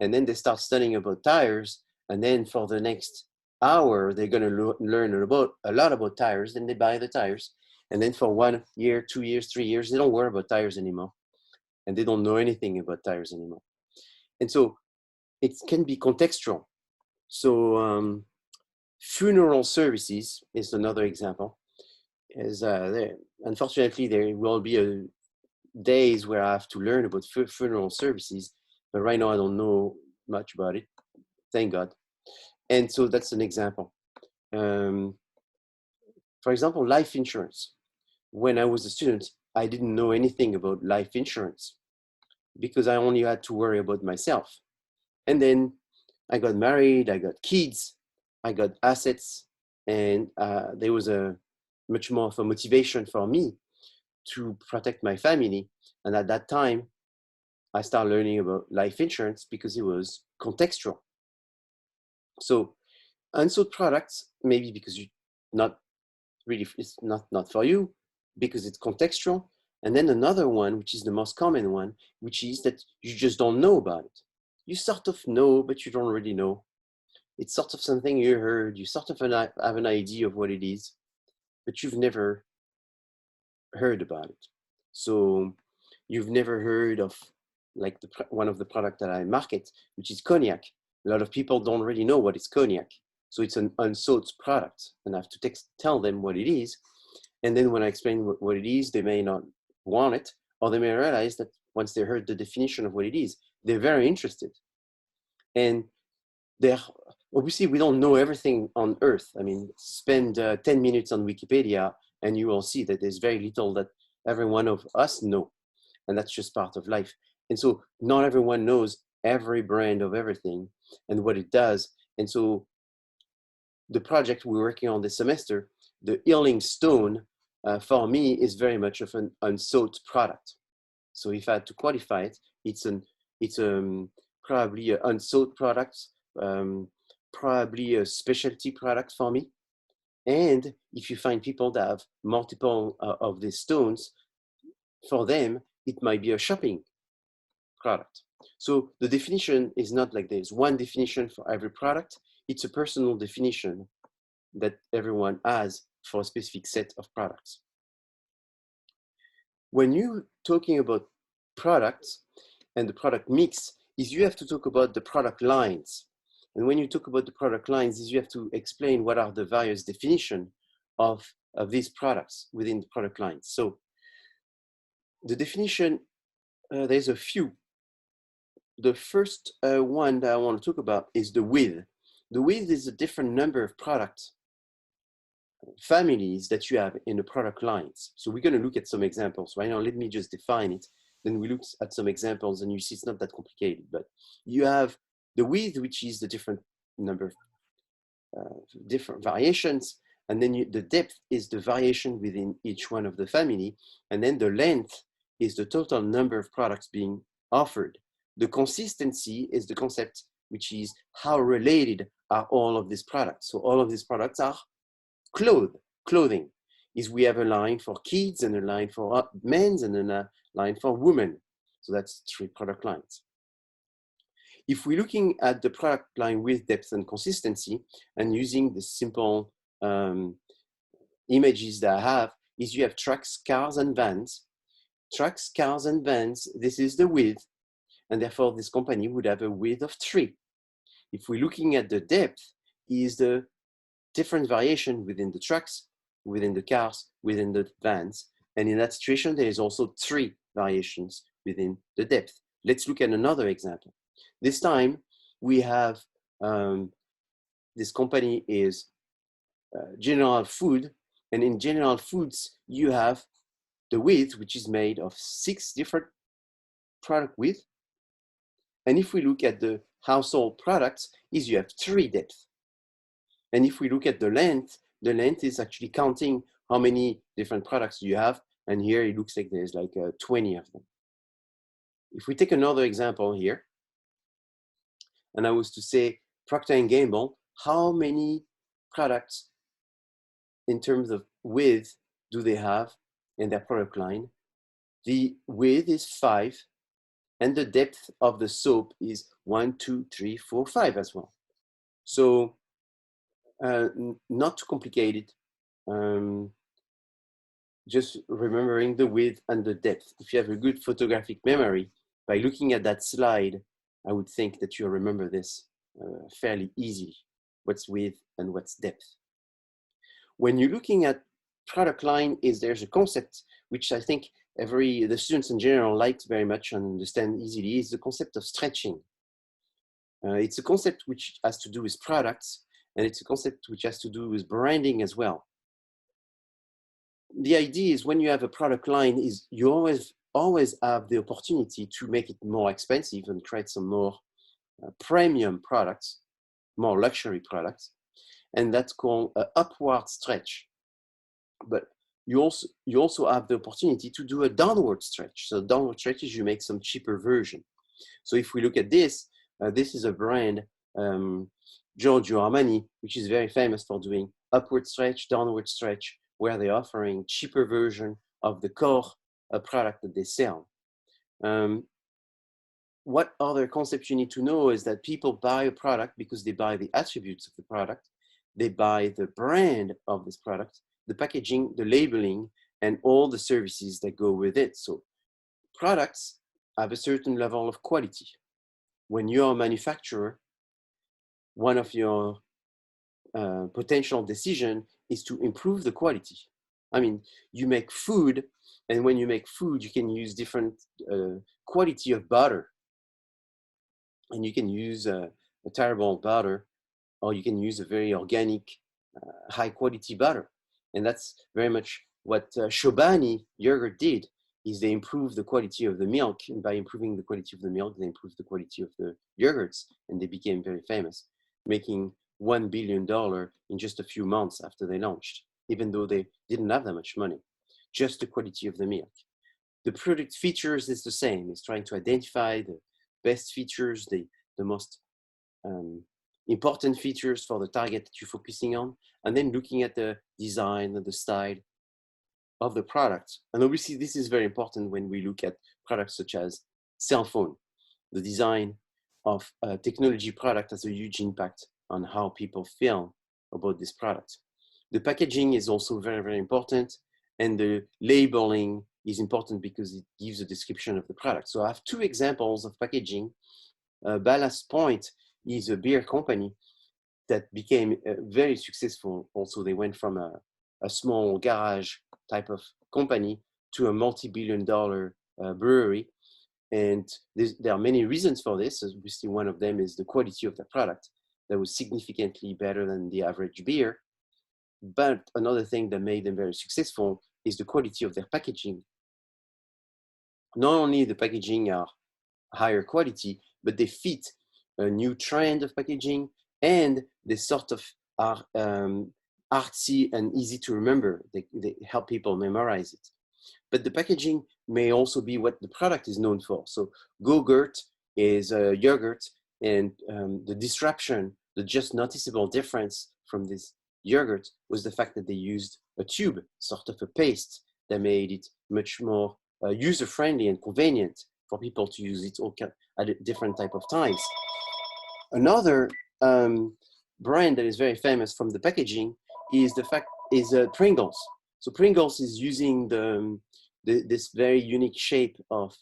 And then they start studying about tires. And then for the next hour, they're going to learn a lot about tires. Then they buy the tires. And then for 1 year, 2 years, 3 years, they don't worry about tires anymore. and they don't know anything about tires anymore. And so it can be contextual. So funeral services is another example. Unfortunately, there will be days where I have to learn about funeral services, but right now I don't know much about it, thank God. And so that's an example. For example, life insurance. When I was a student, I didn't know anything about life insurance because I only had to worry about myself. And then I got married, I got kids, I got assets, and there was a much more of a motivation for me to protect my family. And at that time, I started learning about life insurance because it was contextual. So unsold products, maybe because you not really, it's not for you, because it's contextual. And then another one, which is the most common one, which is that you just don't know about it. You sort of know, but you don't really know. It's sort of something you heard, you sort of have an idea of what it is, but you've never heard about it. So you've never heard of like one of the product that I market, which is cognac. A lot of people don't really know what is cognac. So it's an unsold product, and I have to tell them what it is. And then when I explain what it is, they may not want it, or they may realize that once they heard the definition of what it is, they're very interested. And obviously, we don't know everything on Earth. I mean, spend 10 minutes on Wikipedia, and you will see that there's very little that every one of us know. And that's just part of life. And so not everyone knows every brand of everything and what it does. And so the project we're working on this semester, the Healing Stone, for me, is very much of an unsought product. So if I had to qualify it, it's probably an unsought product, probably a specialty product for me. And if you find people that have multiple of these stones, for them, it might be a shopping product. So the definition is not like there's one definition for every product. It's a personal definition that everyone has for a specific set of products. When you're talking about products and the product mix, is you have to talk about the product lines. And when you talk about the product lines, is you have to explain what are the various definitions of these products within the product lines. So the definition, there's a few. The first one that I want to talk about is the width. The width is a different number of product families that you have in the product lines. So we're going to look at some examples. Right now, let me just define it. Then we look at some examples and you see it's not that complicated, but you have the width, which is the different number of different variations. And then the depth is the variation within each one of the family. And then the length is the total number of products being offered. The consistency is the concept, which is how related are all of these products. So all of these products are clothing. Is we have a line for kids and a line for men's and a line for women. So that's 3 product lines. If we're looking at the product line with depth and consistency and using the simple images that I have, is you have trucks, cars, and vans. Trucks, cars, and vans, this is the width. And therefore, this company would have a width of 3. If we're looking at the depth, is the different variation within the trucks, within the cars, within the vans. And in that situation, there is also 3 variations within the depth. Let's look at another example. This time, we have, this company is General Food. And in General Foods, you have the width, which is made of 6 different product width. And if we look at the household products, is you have 3 depth. And if we look at the length is actually counting how many different products you have. And here it looks like there's like 20 of them. If we take another example here, and I was to say Procter & Gamble, how many products in terms of width do they have in their product line? The width is 5, and the depth of the soap is 1, 2, 3, 4, 5 as well. So not too complicated. just remembering the width and the depth. If you have a good photographic memory, by looking at that slide, I would think that you'll remember this fairly easily, what's width and what's depth. When you're looking at product line, there's a concept which I think the students in general like very much and understand easily, is the concept of stretching. It's a concept which has to do with products, and it's a concept which has to do with branding as well. The idea is when you have a product line is you always have the opportunity to make it more expensive and create some more premium products, more luxury products, and that's called an upward stretch. But you also have the opportunity to do a downward stretch. So downward stretch is you make some cheaper version. So if we look at this, this is a brand, Giorgio Armani, which is very famous for doing upward stretch, downward stretch, where they're offering cheaper version of the core product that they sell. What other concepts you need to know is that people buy a product because they buy the attributes of the product, they buy the brand of this product, the packaging, the labeling, and all the services that go with it. So products have a certain level of quality. When you're a manufacturer, one of your potential decision is to improve the quality. I mean, you make food, and when you make food, you can use different quality of butter. And you can use a terrible butter, or you can use a very organic, high quality butter. And that's very much what Chobani yogurt did, is they improved the quality of the milk. And by improving the quality of the milk, they improved the quality of the yogurts, and they became very famous, making $1 billion in just a few months after they launched, even though they didn't have that much money, just the quality of the milk. The product features is the same. It's trying to identify the best features, the most important features for the target that you're focusing on, and then looking at the design and the style of the product. And obviously this is very important when we look at products such as cell phone. The design of a technology product has a huge impact on how people feel about this product. The packaging is also very, very important, and the labeling is important because it gives a description of the product. So I have two examples of packaging. Ballast Point is a beer company that became very successful. Also, they went from a small garage type of company to a multi-billion-dollar brewery. And there are many reasons for this. Obviously, one of them is the quality of the product that was significantly better than the average beer. But another thing that made them very successful is the quality of their packaging. Not only the packaging are higher quality, but they fit a new trend of packaging, and they sort of are artsy and easy to remember. They help people memorize it. But the packaging may also be what the product is known for. So Go-Gurt is a yogurt, and the disruption, the just noticeable difference from this yogurt was the fact that they used a tube, sort of a paste, that made it much more user-friendly and convenient for people to use it at different type of times. Another brand that is very famous from the packaging is Pringles. So Pringles is using this very unique shape of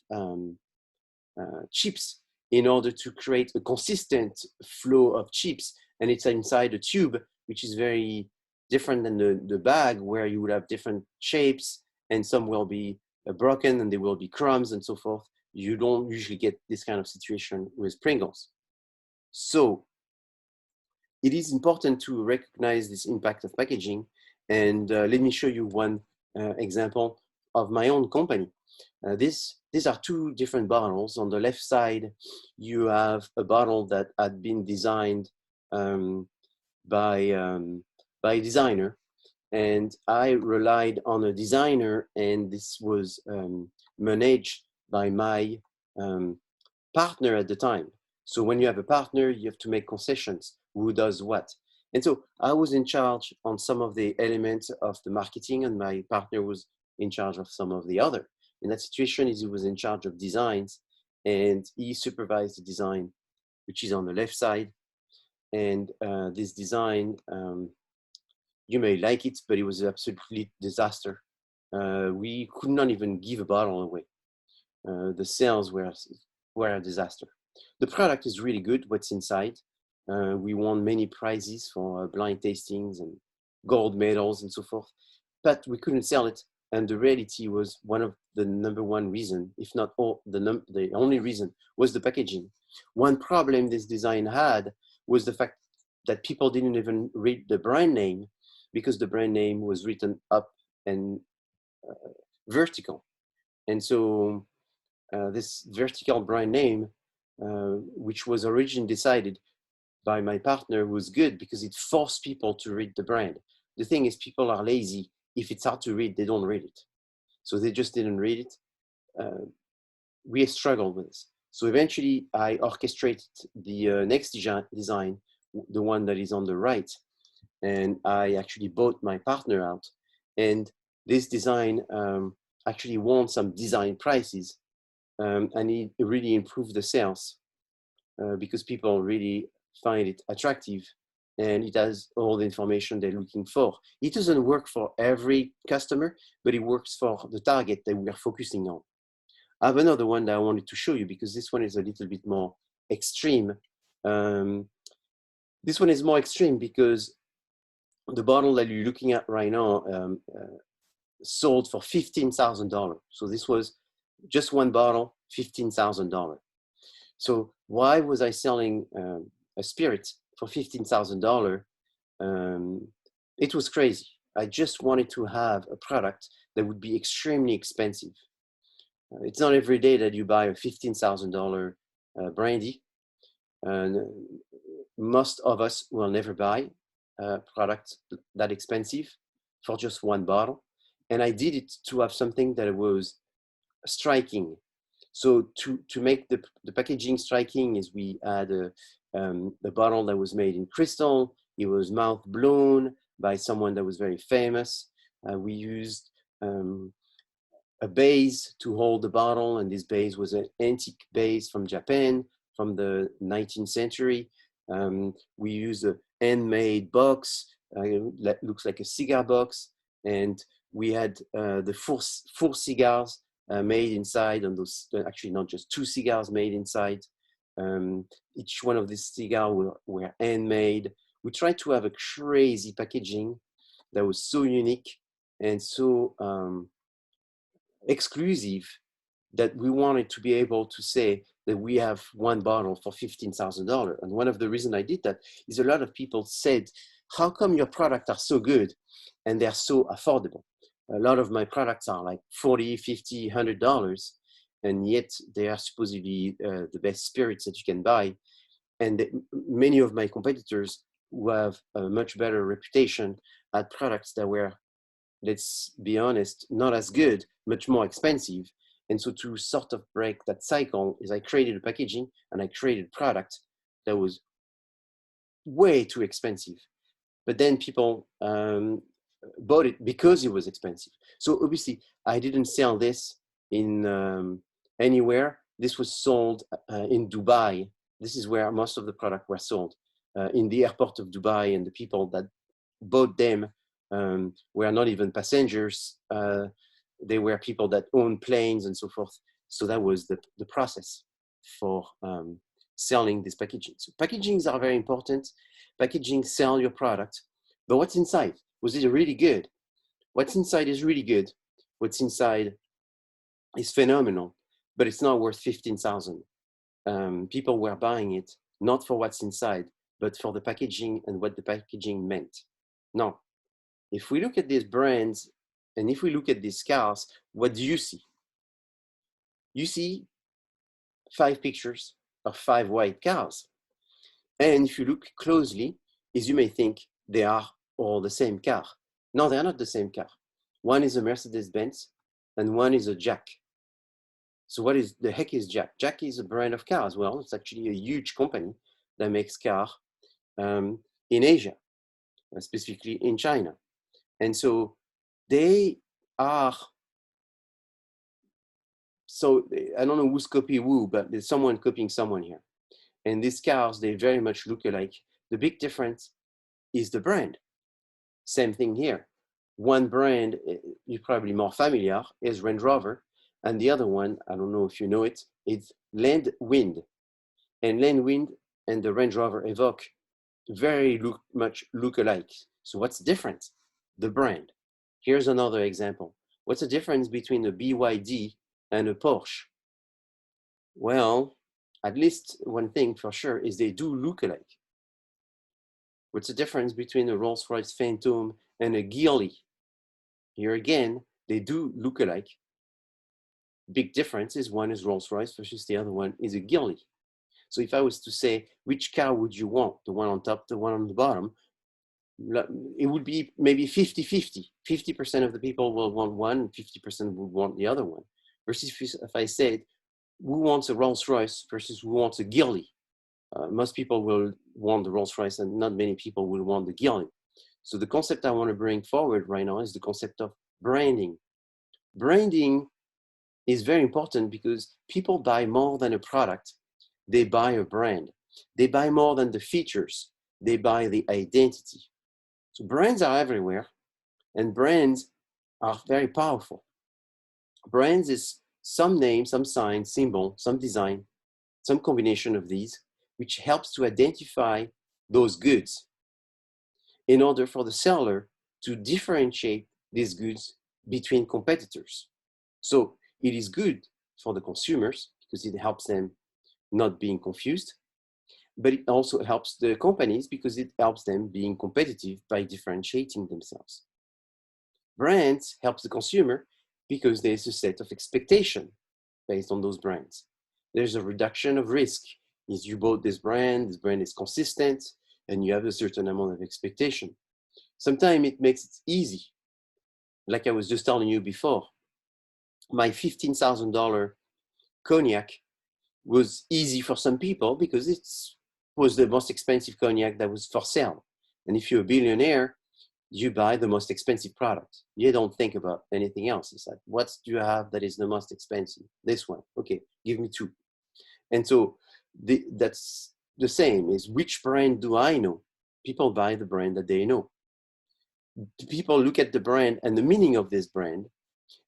chips in order to create a consistent flow of chips, and it's inside a tube, which is very different than the bag, where you would have different shapes, and some will be broken and there will be crumbs and so forth. You don't usually get this kind of situation with Pringles. So it is important to recognize this impact of packaging. And let me show you one example of my own company. These are two different bottles. On the left side, you have a bottle that had been designed by a designer. And I relied on a designer, and this was managed by my partner at the time. So when you have a partner, you have to make concessions. Who does what? And so I was in charge on some of the elements of the marketing, and my partner was in charge of some of the other. In that situation, he was in charge of designs, and he supervised the design, which is on the left side. And this design, you may like it, but it was an absolutely disaster. we could not even give a bottle away. The sales were a disaster. The product is really good, what's inside. We won many prizes for blind tastings and gold medals and so forth, but we couldn't sell it. And the reality was one of the number one reason, if not all, the only reason, was the packaging. One problem this design had was the fact that people didn't even read the brand name because the brand name was written up and vertical. And so this vertical brand name, which was originally decided by my partner, was good because it forced people to read the brand. The thing is, people are lazy. If it's hard to read, they don't read it. So they just didn't read it. We struggled with this. So eventually I orchestrated the next design, the one that is on the right. And I actually bought my partner out. And this design actually won some design prizes. And it really improved the sales because people really find it attractive and it has all the information they're looking for. It doesn't work for every customer, but it works for the target that we are focusing on. I have another one that I wanted to show you because this one is a little bit more extreme. This one is more extreme because the bottle that you're looking at right now sold for $15,000. So this was just one bottle, $15,000. So why was I selling a spirit for $15,000? It was crazy. I just wanted to have a product that would be extremely expensive. It's not every day that you buy a $15,000 brandy. And most of us will never buy a product that expensive for just one bottle. And I did it to have something that was striking. So to make the packaging striking is we had a bottle that was made in crystal. It was mouth blown by someone that was very famous. We used a base to hold the bottle, and this base was an antique base from Japan from the 19th century. We used a handmade box that looks like a cigar box, and we had the four cigars made inside, and those actually not just 2 cigars made inside. Each one of these cigars were handmade. We tried to have a crazy packaging that was so unique and so exclusive that we wanted to be able to say that we have one bottle for $15,000. And one of the reasons I did that is a lot of people said, how come your products are so good and they're so affordable? A lot of my products are like $40, $50, $100, and yet they are supposedly the best spirits that you can buy. And many of my competitors who have a much better reputation had products that were, let's be honest, not as good, much more expensive. And so to sort of break that cycle is I created a packaging and I created a product that was way too expensive. But then people bought it because it was expensive. So obviously I didn't sell this in anywhere. This was sold in Dubai. This is where most of the product were sold, in the airport of Dubai, and the people that bought them were not even passengers. They were people that own planes and so forth. So that was the process for selling this packaging. So packagings are very important. Packaging sell your product, but what's inside? Was it really good? What's inside is really good. What's inside is phenomenal, but it's not worth 15,000. People were buying it not for what's inside, but for the packaging and what the packaging meant. Now, if we look at these brands and if we look at these cars, what do you see? You see 5 pictures of 5 white cars. And if you look closely, as you may think, they are all the same car. No, they're not the same car. One is a Mercedes-Benz and one is a Jack. So what is the heck is Jack? Jack is a brand of cars. Well, it's actually a huge company that makes cars in Asia, specifically in China. And so they are, so I don't know who's copying who, but there's someone copying someone here. And these cars, they very much look alike. The big difference is the brand. Same thing here. one brand you're probably more familiar is Range Rover, and the other one, I don't know if you know it, it's Land Wind. And Land Wind and the Range Rover Evoque very much look alike. So what's different? The brand. Here's another example. What's the difference between a BYD and a Porsche? Well, at least one thing for sure is they do look alike. What's the difference between a Rolls-Royce Phantom and a Geely? Here again, they do look alike. Big difference is one is Rolls-Royce versus the other one is a Geely. So if I was to say, which car would you want? The one on top, the one on the bottom? It would be maybe 50-50. 50% of the people will want one, 50% will want the other one. Versus if I said, who wants a Rolls-Royce versus who wants a Geely? Most people will want the Rolls-Royce and not many people will want the Geely. So the concept I want to bring forward right now is the concept of branding. Branding is very important because people buy more than a product. They buy a brand. They buy more than the features. They buy the identity. So brands are everywhere, and brands are very powerful. Brands is some name, some sign, symbol, some design, some combination of these, which helps to identify those goods in order for the seller to differentiate these goods between competitors. So it is good for the consumers because it helps them not being confused, but it also helps the companies because it helps them being competitive by differentiating themselves. Brands helps the consumer because there's a set of expectation based on those brands. There's a reduction of risk. If you bought this brand is consistent, and you have a certain amount of expectation. Sometimes it makes it easy. Like I was just telling you before, my $15,000 cognac was easy for some people because it was the most expensive cognac that was for sale. And if you're a billionaire, you buy the most expensive product. You don't think about anything else. It's like, what do you have that is the most expensive? This one. Okay, give me two. And so that's the same is which brand do I know? People buy the brand that they know. People look at the brand and the meaning of this brand.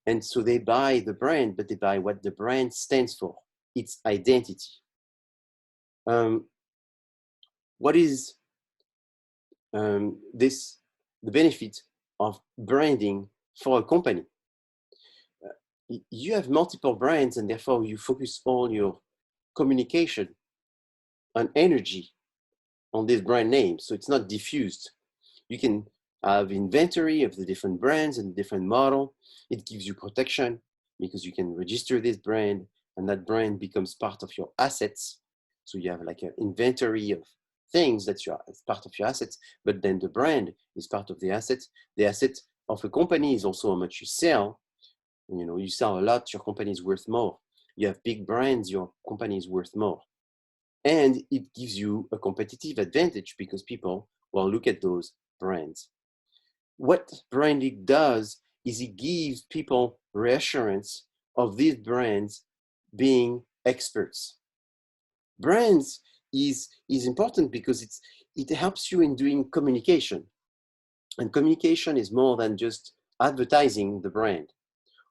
And so they buy the brand, but they buy what the brand stands for, its identity. What is the benefit of branding for a company? You have multiple brands and therefore you focus all your communication and energy on this brand name. So it's not diffused. You can have inventory of the different brands and different model. It gives you protection because you can register this brand and that brand becomes part of your assets. So you have like an inventory of things that you are as part of your assets, but then the brand is part of the assets. The asset of a company is also how much you sell. You know, you sell a lot, your company is worth more. You have big brands, your company is worth more. And it gives you a competitive advantage because people will look at those brands. What branding does is it gives people reassurance of these brands being experts. Brands is important because it helps you in doing communication. And communication is more than just advertising the brand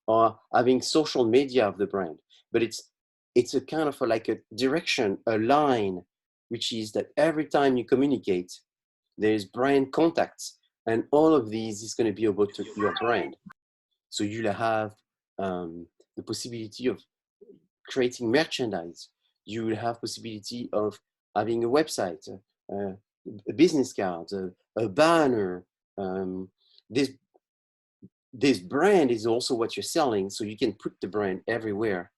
or having social media of the brand, but it's a kind of like a direction, a line, which is that every time you communicate, there's brand contacts, and all of these is going to be about your brand. So you'll have the possibility of creating merchandise. You will have possibility of having a website, a business card, a banner. This brand is also what you're selling, so you can put the brand everywhere,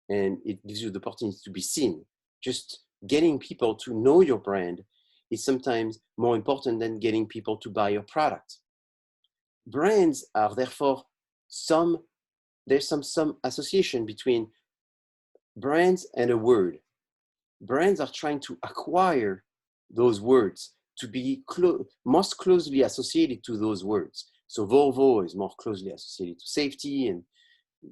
and it gives you the opportunity to be seen. Just getting people to know your brand is sometimes more important than getting people to buy your product. Brands are therefore there's some association between brands and a word. Brands are trying to acquire those words to be most closely associated to those words. So Volvo is more closely associated to safety, and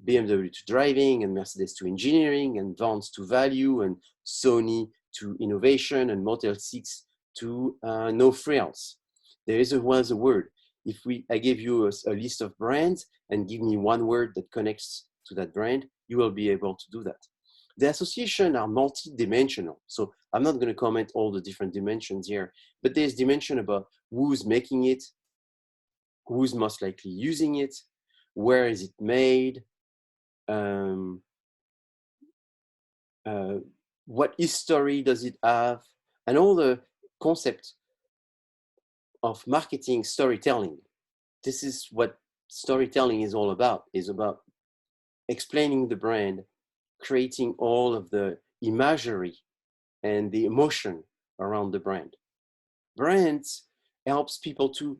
BMW to driving, and Mercedes to engineering, and Vans to value, and Sony to innovation, and Motel 6 to no frills. There was a word. I give you a list of brands and give me one word that connects to that brand, you will be able to do that. The association are multi-dimensional. So I'm not going to comment all the different dimensions here, but there's dimension about who's making it, who's most likely using it, where is it made, what history does it have, and all the concept of marketing storytelling. This is what storytelling is all about, explaining the brand, creating all of the imagery and the emotion around the brand. Brands helps people to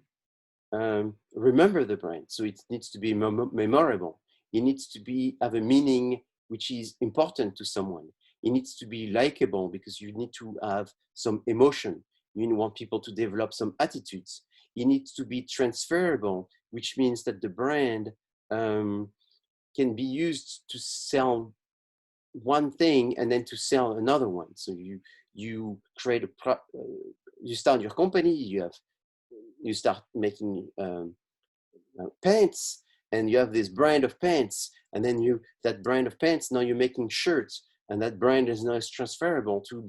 remember the brand. So it needs to be memorable. It needs to have a meaning which is important to someone. It needs to be likable because you need to have some emotion. You want people to develop some attitudes. It needs to be transferable, which means that the brand can be used to sell one thing and then to sell another one. So you create you start your company, you start making pants, and you have this brand of pants, and then that brand of pants, now you're making shirts, and that brand is now transferable to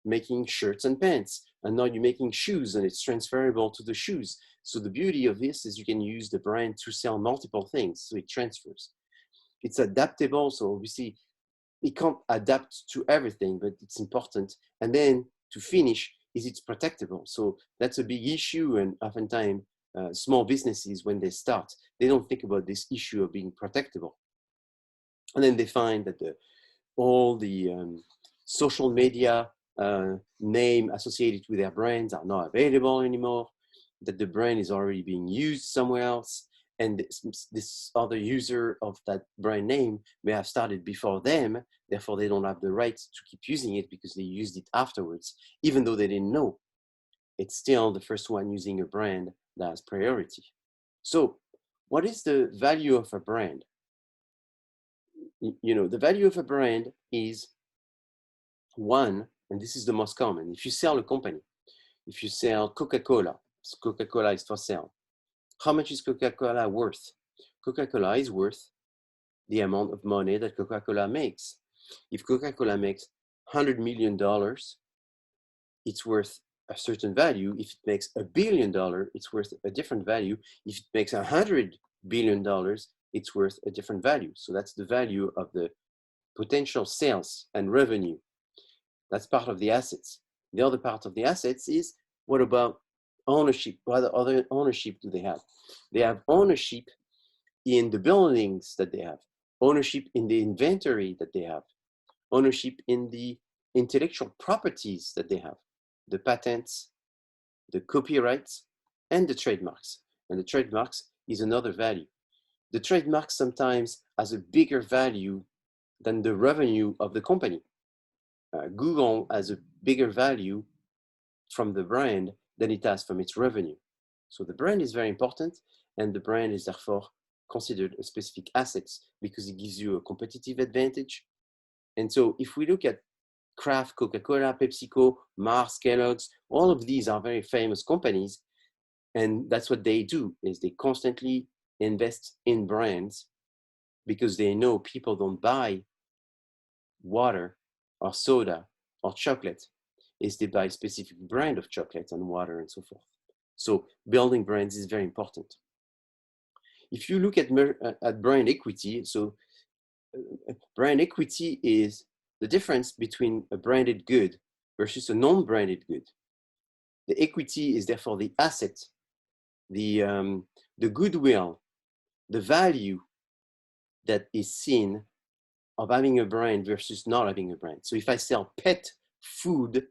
making shirts and pants, and now you're making shoes, and it's transferable to the shoes. So the beauty of this is you can use the brand to sell multiple things, so it transfers. It's adaptable, so obviously it can't adapt to everything, but it's important. And then to finish, is it's protectable. So that's a big issue, and oftentimes small businesses, when they start, they don't think about this issue of being protectable. And then they find that all the social media name associated with their brands are not available anymore, that the brand is already being used somewhere else, and this other user of that brand name may have started before them, therefore they don't have the right to keep using it because they used it afterwards, even though they didn't know. It's still the first one using a brand that has priority. So what is the value of a brand? The value of a brand is one, and this is the most common. If you sell a company, if you sell Coca-Cola, so Coca-Cola is for sale. How much is Coca-Cola worth? Coca-Cola is worth the amount of money that Coca-Cola makes. If Coca-Cola makes $100 million, it's worth a certain value. If it makes $1 billion, it's worth a different value. If it makes $100 billion, it's worth a different value. So that's the value of the potential sales and revenue. That's part of the assets. The other part of the assets is, what about ownership? What other ownership do they have? They have ownership in the buildings that they have, ownership in the inventory that they have, ownership in the intellectual properties that they have, the patents, the copyrights, and the trademarks. And the trademarks is another value. The trademark sometimes has a bigger value than the revenue of the company. Google has a bigger value from the brand than it has from its revenue. So the brand is very important, and the brand is therefore considered a specific asset because it gives you a competitive advantage. And so if we look at Kraft, Coca-Cola, PepsiCo, Mars, Kellogg's, all of these are very famous companies, and that's what they do, is they constantly invest in brands because they know people don't buy water or soda or chocolate, is they buy a specific brand of chocolate and water and so forth. So building brands is very important. If you look at brand equity, so brand equity is the difference between a branded good versus a non-branded good. The equity is therefore the asset, the goodwill, the value that is seen of having a brand versus not having a brand. So if I sell pet food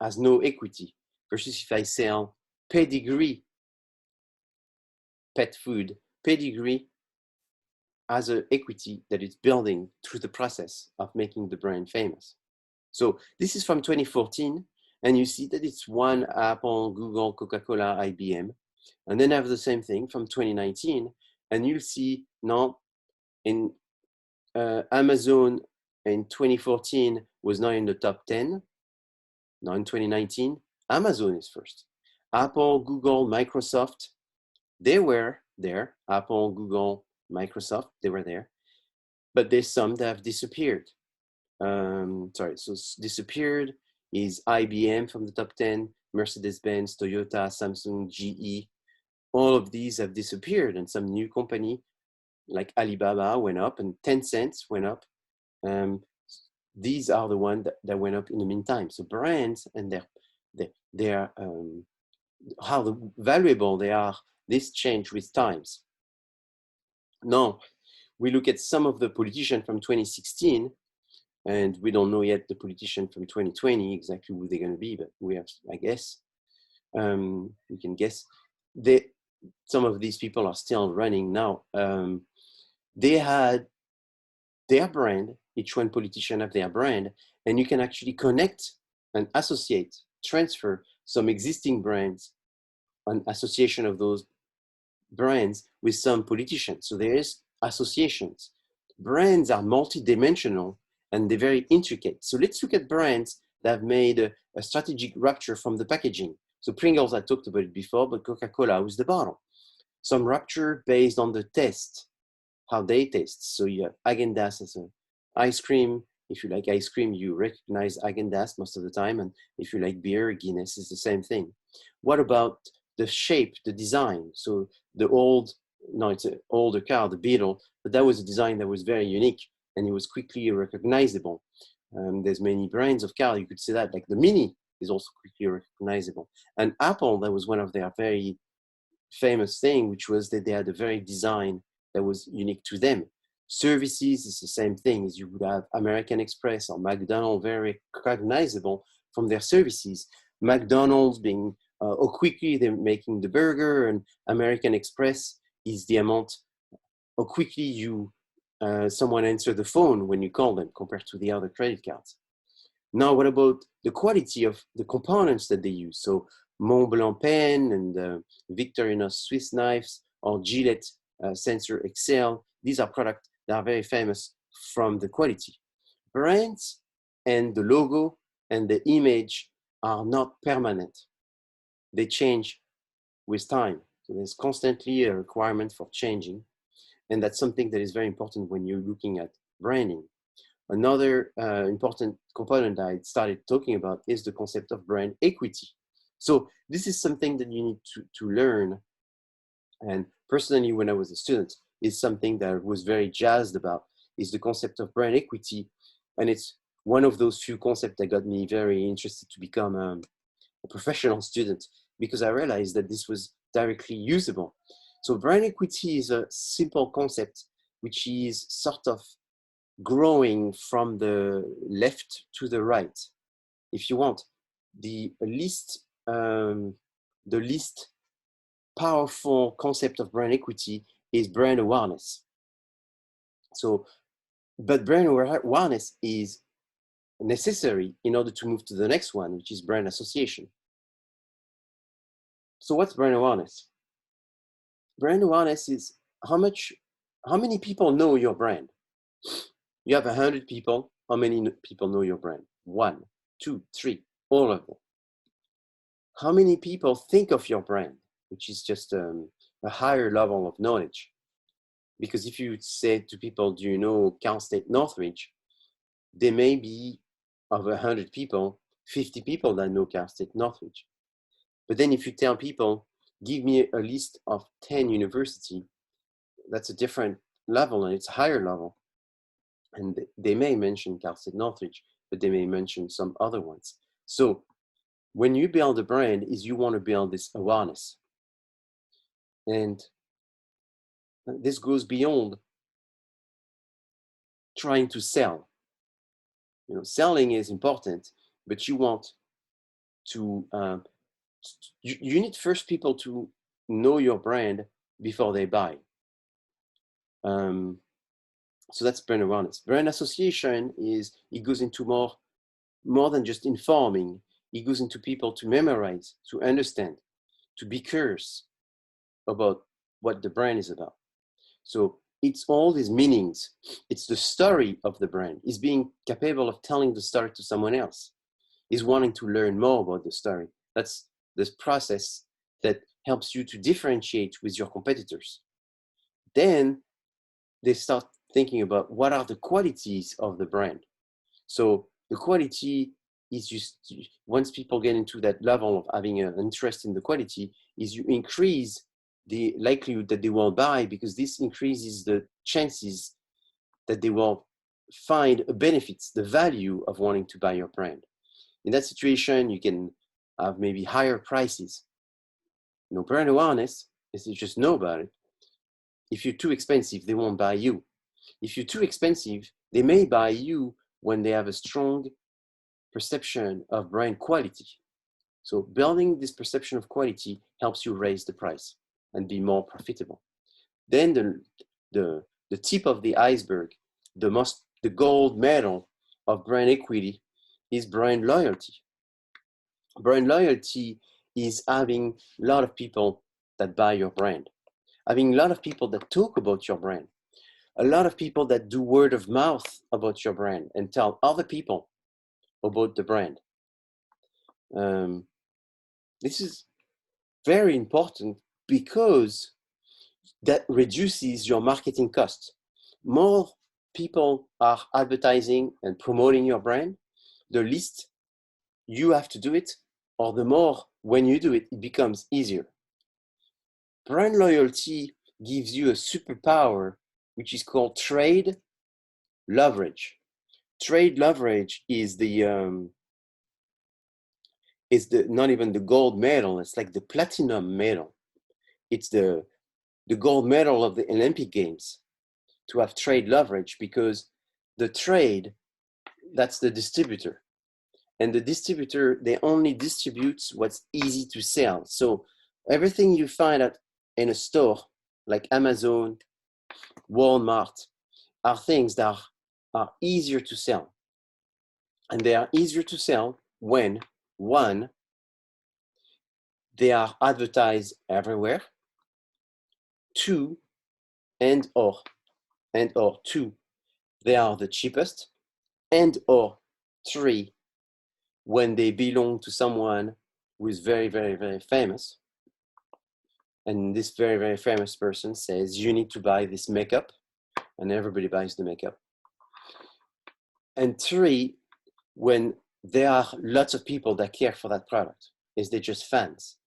has no equity, versus if I sell pedigree pet food, pedigree has an equity that it's building through the process of making the brand famous. So this is from 2014, and you see that it's one Apple, Google, Coca-Cola, IBM. And then I have the same thing from 2019, and you'll see now in Amazon in 2014 was now in the top 10. Now in 2019, Amazon is first. Apple, Google, Microsoft, they were there. Apple, Google, Microsoft, they were there. But there's some that have disappeared. So disappeared is IBM from the top 10, Mercedes-Benz, Toyota, Samsung, GE. All of these have disappeared, and some new company like Alibaba went up and Tencent went up. These are the ones that went up in the meantime. So brands and their how valuable they are, this change with times. Now, we look at some of the politicians from 2016, and we don't know yet the politician from 2020, exactly who they're going to be, but we have, I guess, we can guess. Some of these people are still running now. They had their brand, each one politician have their brand, and you can actually connect and associate, transfer some existing brands, an association of those brands with some politicians. So there is associations. Brands are multidimensional and they're very intricate. So let's look at brands that have made a strategic rupture from the packaging. So Pringles, I talked about it before, but Coca-Cola was the bottle. Some rupture based on the taste, how they taste. So you have Häagen-Dazs as an ice cream. If you like ice cream, you recognize Häagen-Dazs most of the time. And if you like beer, Guinness is the same thing. What about the shape, the design? So it's an older car, the Beetle, but that was a design that was very unique and it was quickly recognizable. There's many brands of car, you could say that, like the Mini is also quickly recognizable. And Apple, that was one of their very famous thing, which was that they had a very design that was unique to them. Services is the same thing, as you would have American Express or McDonald's, very recognizable from their services. McDonald's being how quickly they're making the burger, and American Express is the amount how quickly you someone answer the phone when you call them compared to the other credit cards. Now, what about the quality of the components that they use? So Montblanc pen and Victorinox Swiss knives or Gillette Sensor XL, these are products that are very famous from the quality. Brands and the logo and the image are not permanent. They change with time. So there's constantly a requirement for changing. And that's something that is very important when you're looking at branding. Another important component I started talking about is the concept of brand equity. So this is something that you need to learn. And personally, when I was a student, is something that I was very jazzed about, is the concept of brand equity. And it's one of those few concepts that got me very interested to become a professional student, because I realized that this was directly usable. So brand equity is a simple concept, which is sort of growing from the left to the right. If you want, the least powerful concept of brand equity is brand awareness. So, but brand awareness is necessary in order to move to the next one, which is brand association. So what's brand awareness? Brand awareness is how many people know your brand. You have 100 people. How many people know your brand? 1, 2, 3, all of them. How many people think of your brand, which is just a higher level of knowledge? Because if you say to people, do you know Cal State Northridge? There may be, of 100 people, 50 people that know Cal State Northridge. But then if you tell people, give me a list of 10 universities, that's a different level and it's a higher level. And they may mention Cal State Northridge, but they may mention some other ones. So when you build a brand, is you want to build this awareness. And this goes beyond trying to sell. You know, selling is important, but you want to, you need first people to know your brand before they buy. So that's brand awareness. Brand association it goes into more than just informing. It goes into people to memorize, to understand, to be curious about what the brand is about. So it's all these meanings. It's the story of the brand. It's being capable of telling the story to someone else. Is wanting to learn more about the story. That's this process that helps you to differentiate with your competitors. Then they start thinking about what are the qualities of the brand. So the quality is just, once people get into that level of having an interest in the quality, is you increase the likelihood that they will buy, because this increases the chances that they will find a benefits, the value of wanting to buy your brand. In that situation, you can have maybe higher prices. No brand awareness is you just know about it. If you're too expensive, they won't buy you. If you're too expensive, they may buy you when they have a strong perception of brand quality. So building this perception of quality helps you raise the price and be more profitable. Then the tip of the iceberg, the gold medal of brand equity is brand loyalty. Brand loyalty is having a lot of people that buy your brand, having a lot of people that talk about your brand, a lot of people that do word of mouth about your brand and tell other people about the brand. This is very important because that reduces your marketing costs. More people are advertising and promoting your brand, the least you have to do it, or the more when you do it, it becomes easier. Brand loyalty gives you a superpower, which is called trade leverage. Trade leverage is not even the gold medal, it's like the platinum medal. It's the gold medal of the Olympic Games, to have trade leverage, because the trade, that's the distributor. And the distributor, they only distribute what's easy to sell. So everything you find in a store, like Amazon, Walmart, are things that are easier to sell. And they are easier to sell when, one, they are advertised everywhere, two, and or two, they are the cheapest, and or three, when they belong to someone who is very, very, very famous. And this very, very famous person says, you need to buy this makeup, and everybody buys the makeup. And three, when there are lots of people that care for that product, is they're just fans.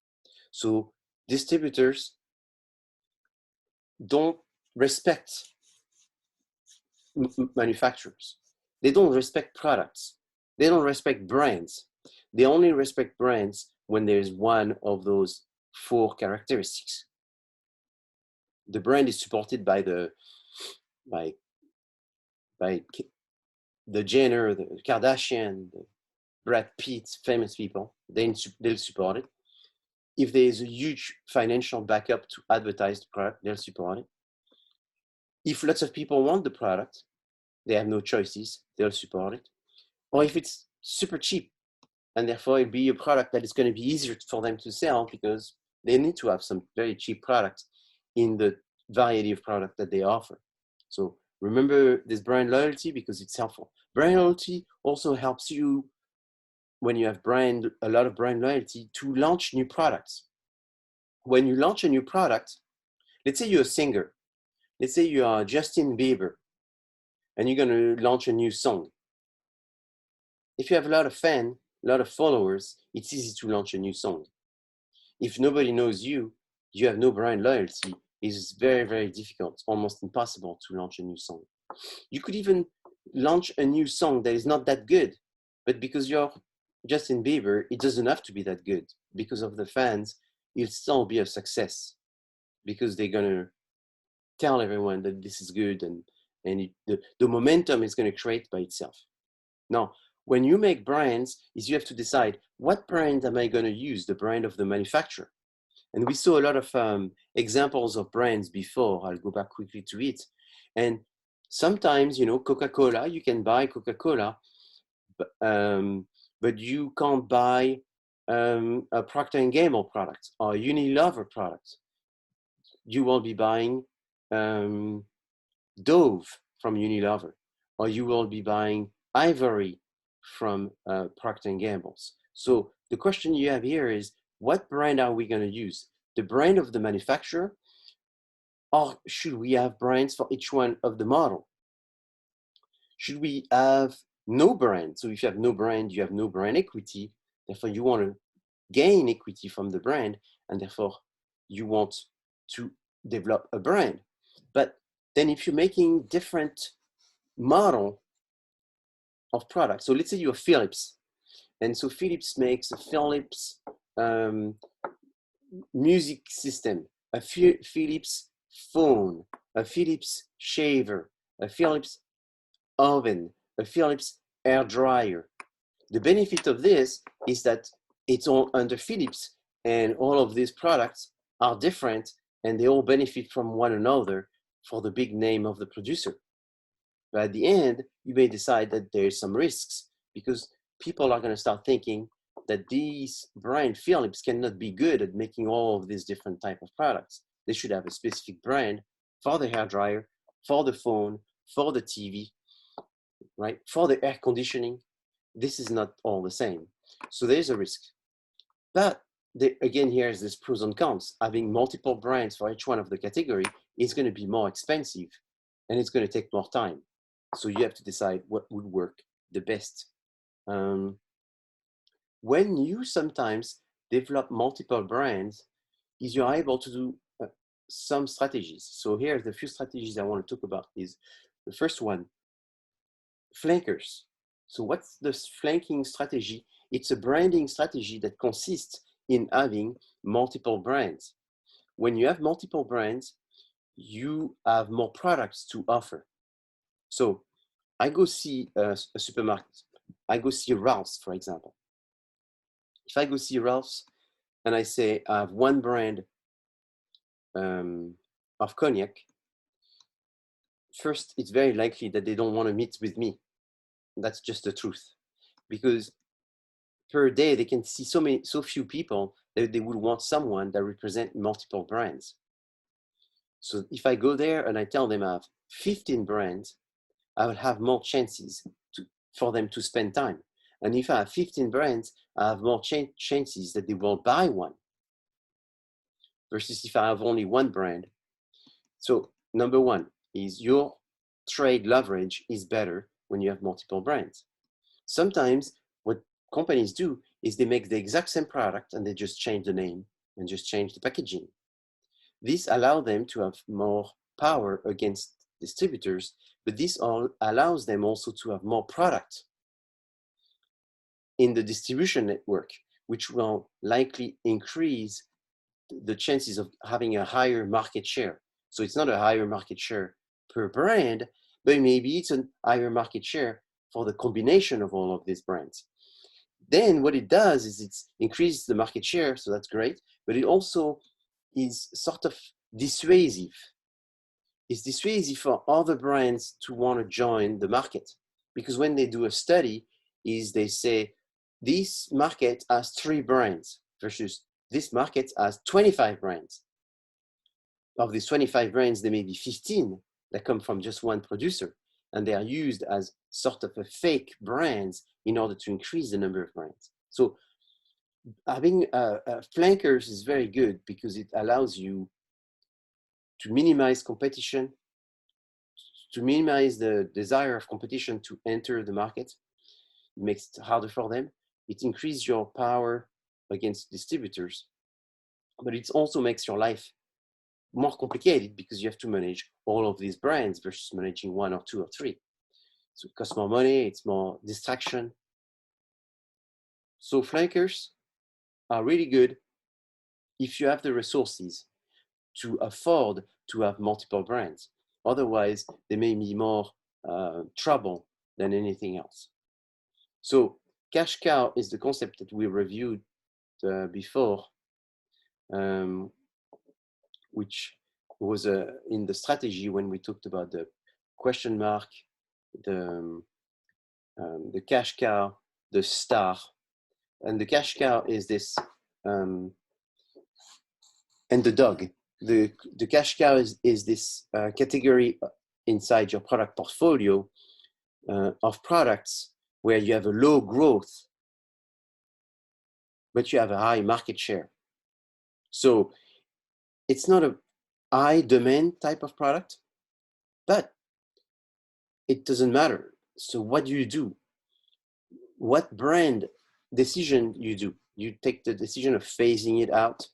So distributors don't respect manufacturers. They don't respect products. They don't respect brands. They only respect brands when there's one of those four characteristics. The brand is supported by the Jenner, the Kardashian, the Brad Pitt, famous people. They'll support it. If there is a huge financial backup to advertise the product, they'll support it. If lots of people want the product, they have no choices, they'll support it. Or if it's super cheap, and therefore it'll be a product that is going to be easier for them to sell, because they need to have some very cheap products in the variety of product that they offer. So remember this brand loyalty, because it's helpful. Brand loyalty also helps you, when you have a lot of brand loyalty, to launch new products. When you launch a new product, let's say you're a singer, let's say you are Justin Bieber, and you're going to launch a new song. If you have a lot of fans, a lot of followers, it's easy to launch a new song. If nobody knows you, you have no brand loyalty, it's very, very difficult, almost impossible to launch a new song. You could even launch a new song that is not that good, but because you're Justin Bieber, it doesn't have to be that good. Because of the fans, it'll still be a success, because they're going to tell everyone that this is good, and the momentum is going to create by itself. Now, when you make brands, you have to decide, what brand am I going to use, the brand of the manufacturer? And we saw a lot of examples of brands before. I'll go back quickly to it. And sometimes, Coca-Cola, you can buy Coca-Cola, but you can't buy a Procter & Gamble product or a Unilever product. You will be buying Dove from Unilever, or you will be buying Ivory from Procter & Gamble's. So the question you have here is, what brand are we going to use? The brand of the manufacturer, or should we have brands for each one of the model? Should we have no brand? So if you have no brand, you have no brand equity. Therefore, you want to gain equity from the brand, and therefore you want to develop a brand. But then if you're making different model of products, so let's say you're Philips, and so Philips makes a Philips music system, a Philips phone, a Philips shaver, a Philips oven, a Philips air dryer. The benefit of this is that it's all under Philips, and all of these products are different, and they all benefit from one another for the big name of the producer. But at the end, you may decide that there's some risks, because people are going to start thinking that these brand Philips cannot be good at making all of these different type of products. They should have a specific brand for the hair dryer, for the phone, for the TV, right? For the air conditioning. This is not all the same. So there's a risk. But again, here's this pros and cons. Having multiple brands for each one of the category is going to be more expensive, and it's going to take more time. So you have to decide what would work the best. When you sometimes develop multiple brands, is you're able to do some strategies. So here's the few strategies I want to talk about. Is the first one, flankers. So what's the flanking strategy? It's a branding strategy that consists in having multiple brands. When you have multiple brands, you have more products to offer. So I go see a supermarket. I go see Ralph's, for example. If I go see Ralph's and I say I have one brand of cognac, first, it's very likely that they don't want to meet with me. That's just the truth, because per day they can see so few people that they would want someone that represent multiple brands. So if I go there and I tell them I have 15 brands, I will have more chances for them to spend time. And if I have 15 brands, I have more chances that they will buy one, versus if I have only one brand. So number one is your trade leverage is better when you have multiple brands. Sometimes what companies do is they make the exact same product and they just change the name and just change the packaging. This allows them to have more power against distributors, but this allows them also to have more product in the distribution network, which will likely increase the chances of having a higher market share. So it's not a higher market share per brand, but maybe it's a higher market share for the combination of all of these brands. Then what it does is it increases the market share, so that's great, but it also is sort of dissuasive. It's dissuasive for other brands to want to join the market, because when they do a study, is they say, this market has 3 brands versus this market has 25 brands. Of these 25 brands, there may be 15 that come from just one producer, and they are used as sort of a fake brands in order to increase the number of brands. So having flankers is very good because it allows you to minimize competition, to minimize the desire of competition to enter the market. It makes it harder for them. It increases your power against distributors, but it also makes your life more complicated because you have to manage all of these brands versus managing 1 or 2 or 3. So it costs more money, it's more distraction. So flankers are really good if you have the resources to afford to have multiple brands. Otherwise, there may be more trouble than anything else. So cash cow is the concept that we reviewed before, which was in the strategy when we talked about the question mark, the cash cow, the star. And the cash cow is this, and the dog. The cash cow is this category inside your product portfolio of products where you have a low growth but you have a high market share. So it's not a high demand type of product, but it doesn't matter. So what do you do? What brand decision you do? You take the decision of phasing it out,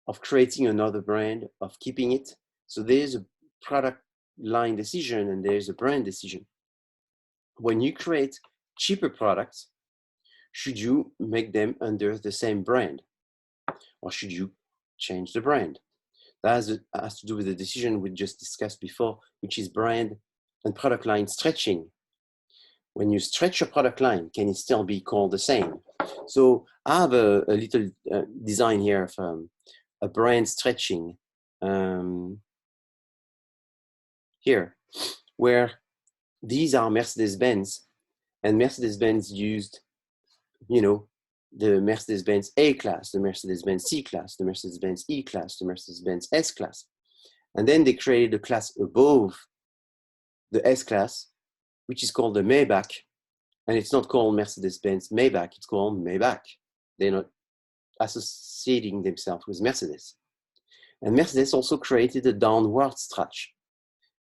of creating another brand, of keeping it. So there's a product line decision and there's a brand decision. When you create cheaper products, should you make them under the same brand or should you change the brand? That has to do with the decision we just discussed before, which is brand and product line stretching. When you stretch your product line, can it still be called the same? So I have a little design here of a brand stretching here, where these are Mercedes-Benz, and Mercedes-Benz used, you know, the Mercedes-Benz A-Class, the Mercedes-Benz C-Class, the Mercedes-Benz E-Class, the Mercedes-Benz S-Class. And then they created a class above the S-Class, which is called the Maybach. And it's not called Mercedes-Benz Maybach, it's called Maybach. They're not associating themselves with Mercedes. And Mercedes also created a downward stretch.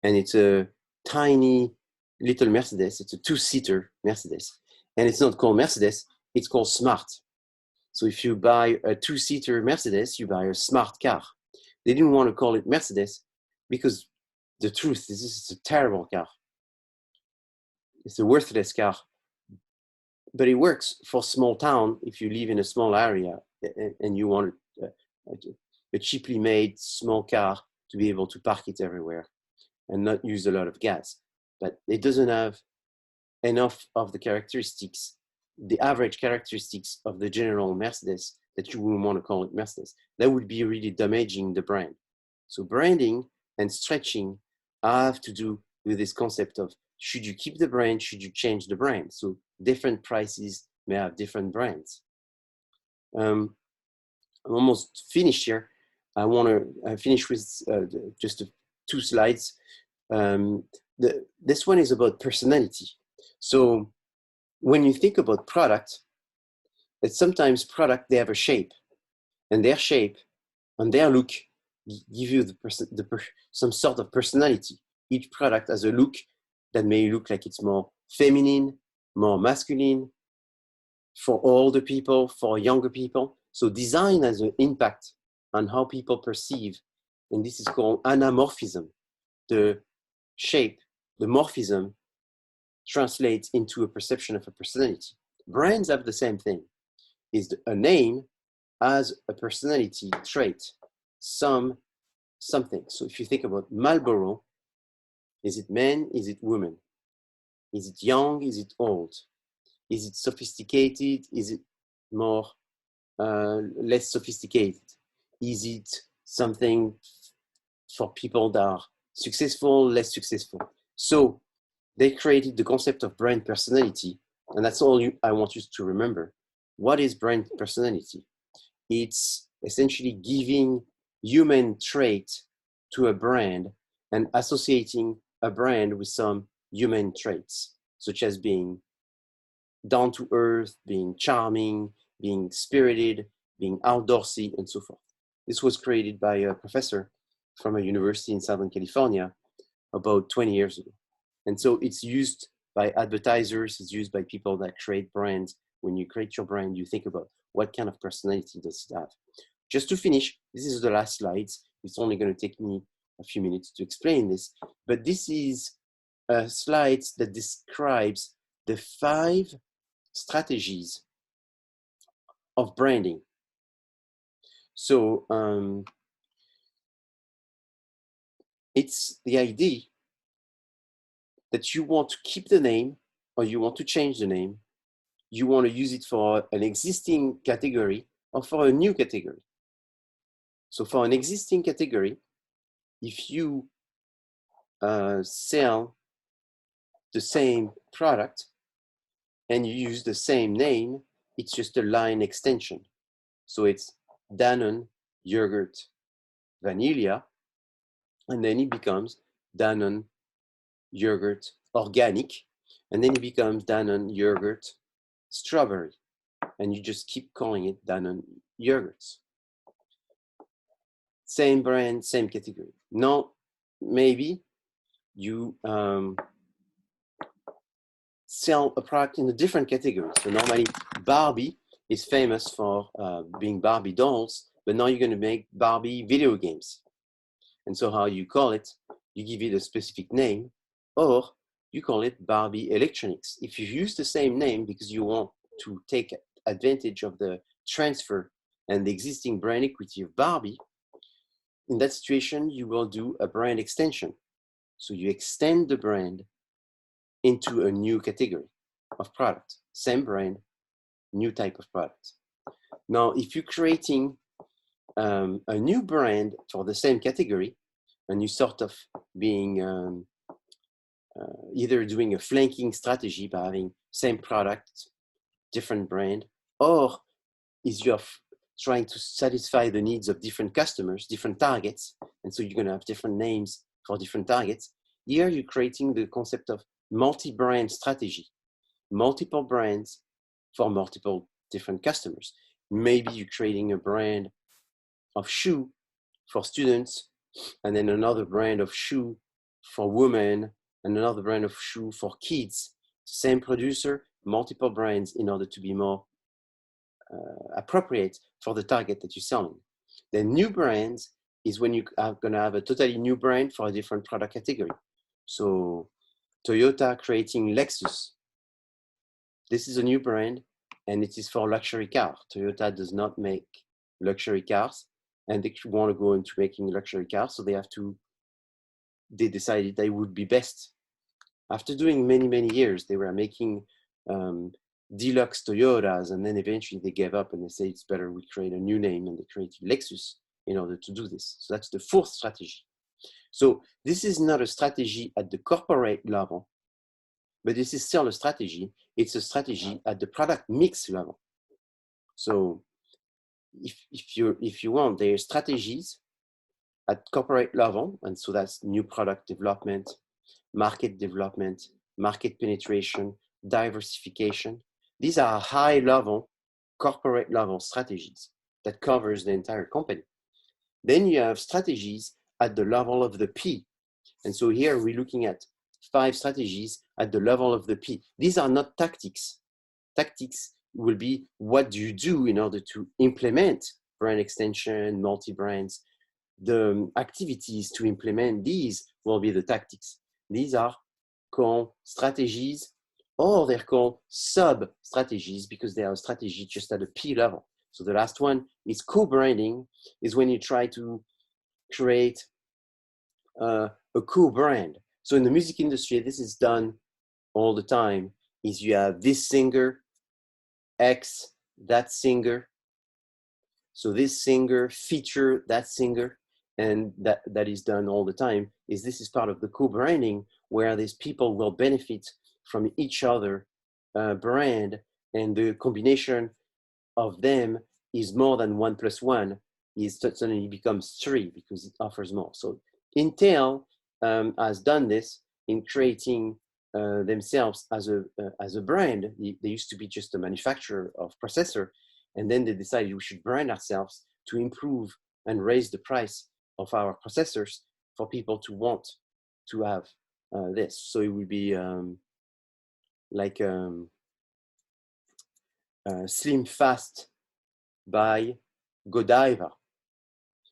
And it's a tiny little Mercedes. It's a two-seater Mercedes. And it's not called Mercedes, it's called Smart. So if you buy a two-seater Mercedes, you buy a smart car. They didn't want to call it Mercedes because the truth is this is a terrible car. It's a worthless car. But it works for small town if you live in a small area and you want a cheaply made small car to be able to park it everywhere and not use a lot of gas. But it doesn't have enough of the characteristics, the average characteristics of the general Mercedes that you wouldn't want to call it Mercedes. That would be really damaging the brand. So branding and stretching have to do with this concept of should you keep the brand, should you change the brand? So different prices may have different brands. I'm almost finished here. I want to finish with just two slides. This one is about personality. So when you think about product, it's sometimes product, they have a shape, and their shape and their look give you some sort of personality. Each product has a look that may look like it's more feminine, more masculine, for older people, for younger people. So design has an impact on how people perceive, and this is called anamorphism. The shape, the morphism, translates into a perception of a personality. Brands have the same thing. Is a name as a personality trait, something. So if you think about Marlboro, is it man? Is it woman? Is it young? Is it old? Is it sophisticated? Is it more less sophisticated? Is it something for people that are successful, less successful? So they created the concept of brand personality, and that's all I want you to remember. What is brand personality? It's essentially giving human trait to a brand and associating a brand with some human traits, such as being down to earth, being charming, being spirited, being outdoorsy, and so forth. This was created by a professor from a university in Southern California about 20 years ago. And so it's used by advertisers, it's used by people that create brands. When you create your brand, you think about what kind of personality does it have. Just to finish, this is the last slides. It's only going to take me a few minutes to explain this, but this is a slide that describes the 5 strategies of branding. So it's the idea that you want to keep the name or you want to change the name. You want to use it for an existing category or for a new category. So for an existing category, if you sell the same product and you use the same name, it's just a line extension. So it's Danone Yogurt Vanilla, and then it becomes Danone Yogurt Organic, and then it becomes Danone Yogurt Strawberry. and you just keep calling it Danone yogurts. Same brand, same category. Now, maybe you sell a product in a different category. So normally Barbie is famous for being Barbie dolls, but now you're going to make Barbie video games. And so how you call it, you give it a specific name, or you call it Barbie Electronics. If you use the same name because you want to take advantage of the transfer and the existing brand equity of Barbie, in that situation, you will do a brand extension. So you extend the brand into a new category of product, same brand, new type of product. Now, if you're creating a new brand for the same category, and you sort of being either doing a flanking strategy by having same product, different brand, or is you're trying to satisfy the needs of different customers, different targets, and so you're going to have different names for different targets. Here you're creating the concept of multi-brand strategy, multiple brands for multiple different customers. Maybe you're creating a brand of shoe for students, and then another brand of shoe for women, and another brand of shoe for kids. Same producer, multiple brands in order to be more appropriate for the target that you're selling. Then new brands is when you are going to have a totally new brand for a different product category. So Toyota creating Lexus. This is a new brand, and it is for luxury car. Toyota does not make luxury cars, and they want to go into making luxury cars, so they decided they would be best. After doing many, many years, they were making deluxe Toyotas, and then eventually they gave up and they said it's better we create a new name, and they created Lexus in order to do this. So that's the fourth strategy. So this is not a strategy at the corporate level, but this is still a strategy. It's a strategy at the product mix level. So if you want, there are strategies at corporate level, and so that's new product development, market development, market penetration, diversification. These are high level, corporate level strategies that covers the entire company. Then you have strategies at the level of the P. And so here we're looking at 5 strategies at the level of the P. These are not tactics. Tactics will be what do you do in order to implement brand extension, multi-brands. The activities to implement these will be the tactics. These are called strategies, or they're called sub-strategies because they are a strategy just at a P level. So the last one is co-branding, is when you try to create a co-brand. So in the music industry, this is done all the time, is you have this singer, X, that singer. So this singer feature that singer, and that is done all the time, is this is part of the co-branding where these people will benefit from each other brand, and the combination of them is more than 1 + 1, is suddenly becomes 3 because it offers more. So Intel has done this in creating themselves as a brand. They used to be just a manufacturer of processor, and then they decided we should brand ourselves to improve and raise the price of our processors for people to want to have this. So it would be like Slim Fast by Godiva.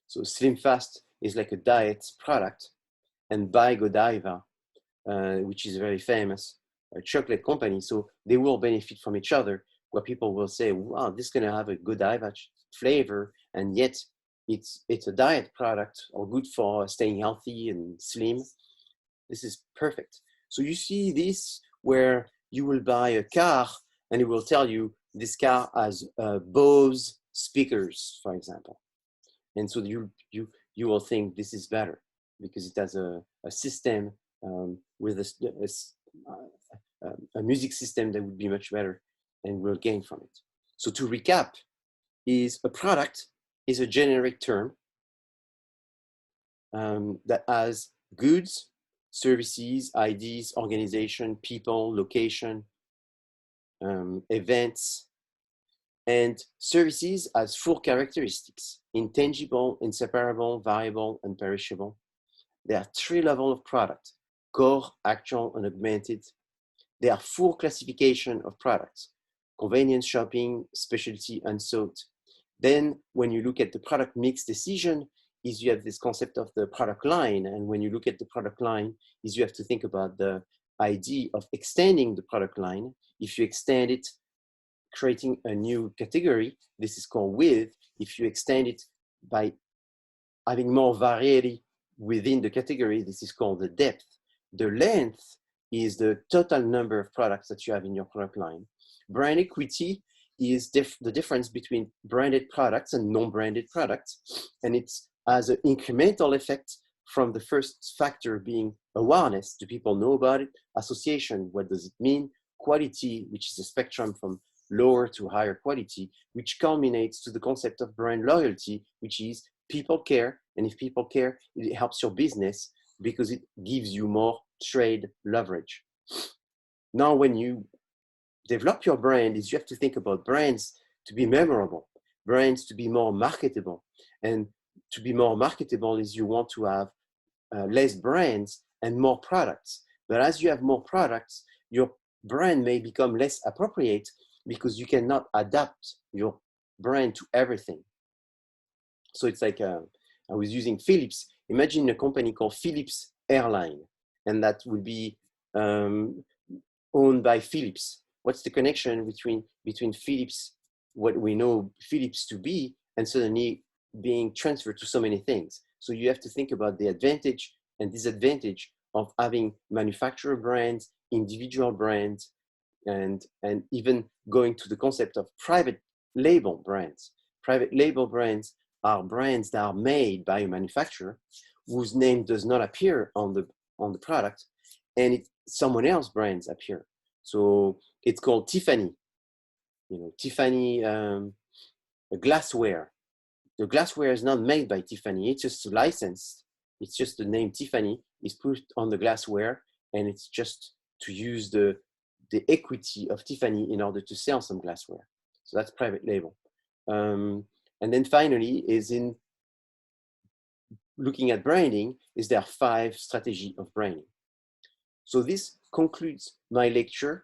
So Slim Fast is like a diet product, and by Godiva, which is very famous, a chocolate company. So they will benefit from each other, where people will say, wow, this is going to have a Godiva flavor, and yet it's a diet product or good for staying healthy and slim. This is perfect. So you see this where you will buy a car and it will tell you this car has Bose speakers, for example. And so you will think this is better because it has a system with a music system that would be much better and will gain from it. So to recap, is a product is a generic term that has goods, services, IDs, organization, people, location, events, And services has 4 characteristics: intangible, inseparable, variable, and perishable. There are 3 levels of product: core, actual, and augmented. There are 4 classifications of products: convenience shopping, specialty, unsought. Then when you look at the product mix decision, is you have this concept of the product line. And when you look at the product line, is you have to think about the idea of extending the product line. If you extend it, creating a new category, this is called width. If you extend it by having more variety within the category, this is called the depth. The length is the total number of products that you have in your product line. Brand equity is the difference between branded products and non-branded products. And it's as an incremental effect from the first factor being awareness. Do people know about it? Association, what does it mean? Quality, which is a spectrum from lower to higher quality, which culminates to the concept of brand loyalty, which is people care. And if people care, it helps your business because it gives you more trade leverage. Now, when you develop your brand, is you have to think about brands to be memorable, brands to be more marketable. And to be more marketable is you want to have less brands and more products. But as you have more products, your brand may become less appropriate because you cannot adapt your brand to everything. So it's like, I was using Philips. Imagine a company called Philips Airline, and that would be owned by Philips. What's the connection between Philips, what we know Philips to be, and suddenly being transferred to so many things? So you have to think about the advantage and disadvantage of having manufacturer brands, individual brands, and even going to the concept of private label brands. Private label brands are brands that are made by a manufacturer whose name does not appear on the product, and someone else's brands appear. So it's called Tiffany. Tiffany glassware. The glassware is not made by Tiffany. It's just licensed. It's just the name Tiffany is put on the glassware, and it's just to use the equity of Tiffany in order to sell some glassware. So that's private label. And then finally is in looking at branding, is there 5 strategies of branding. So this concludes my lecture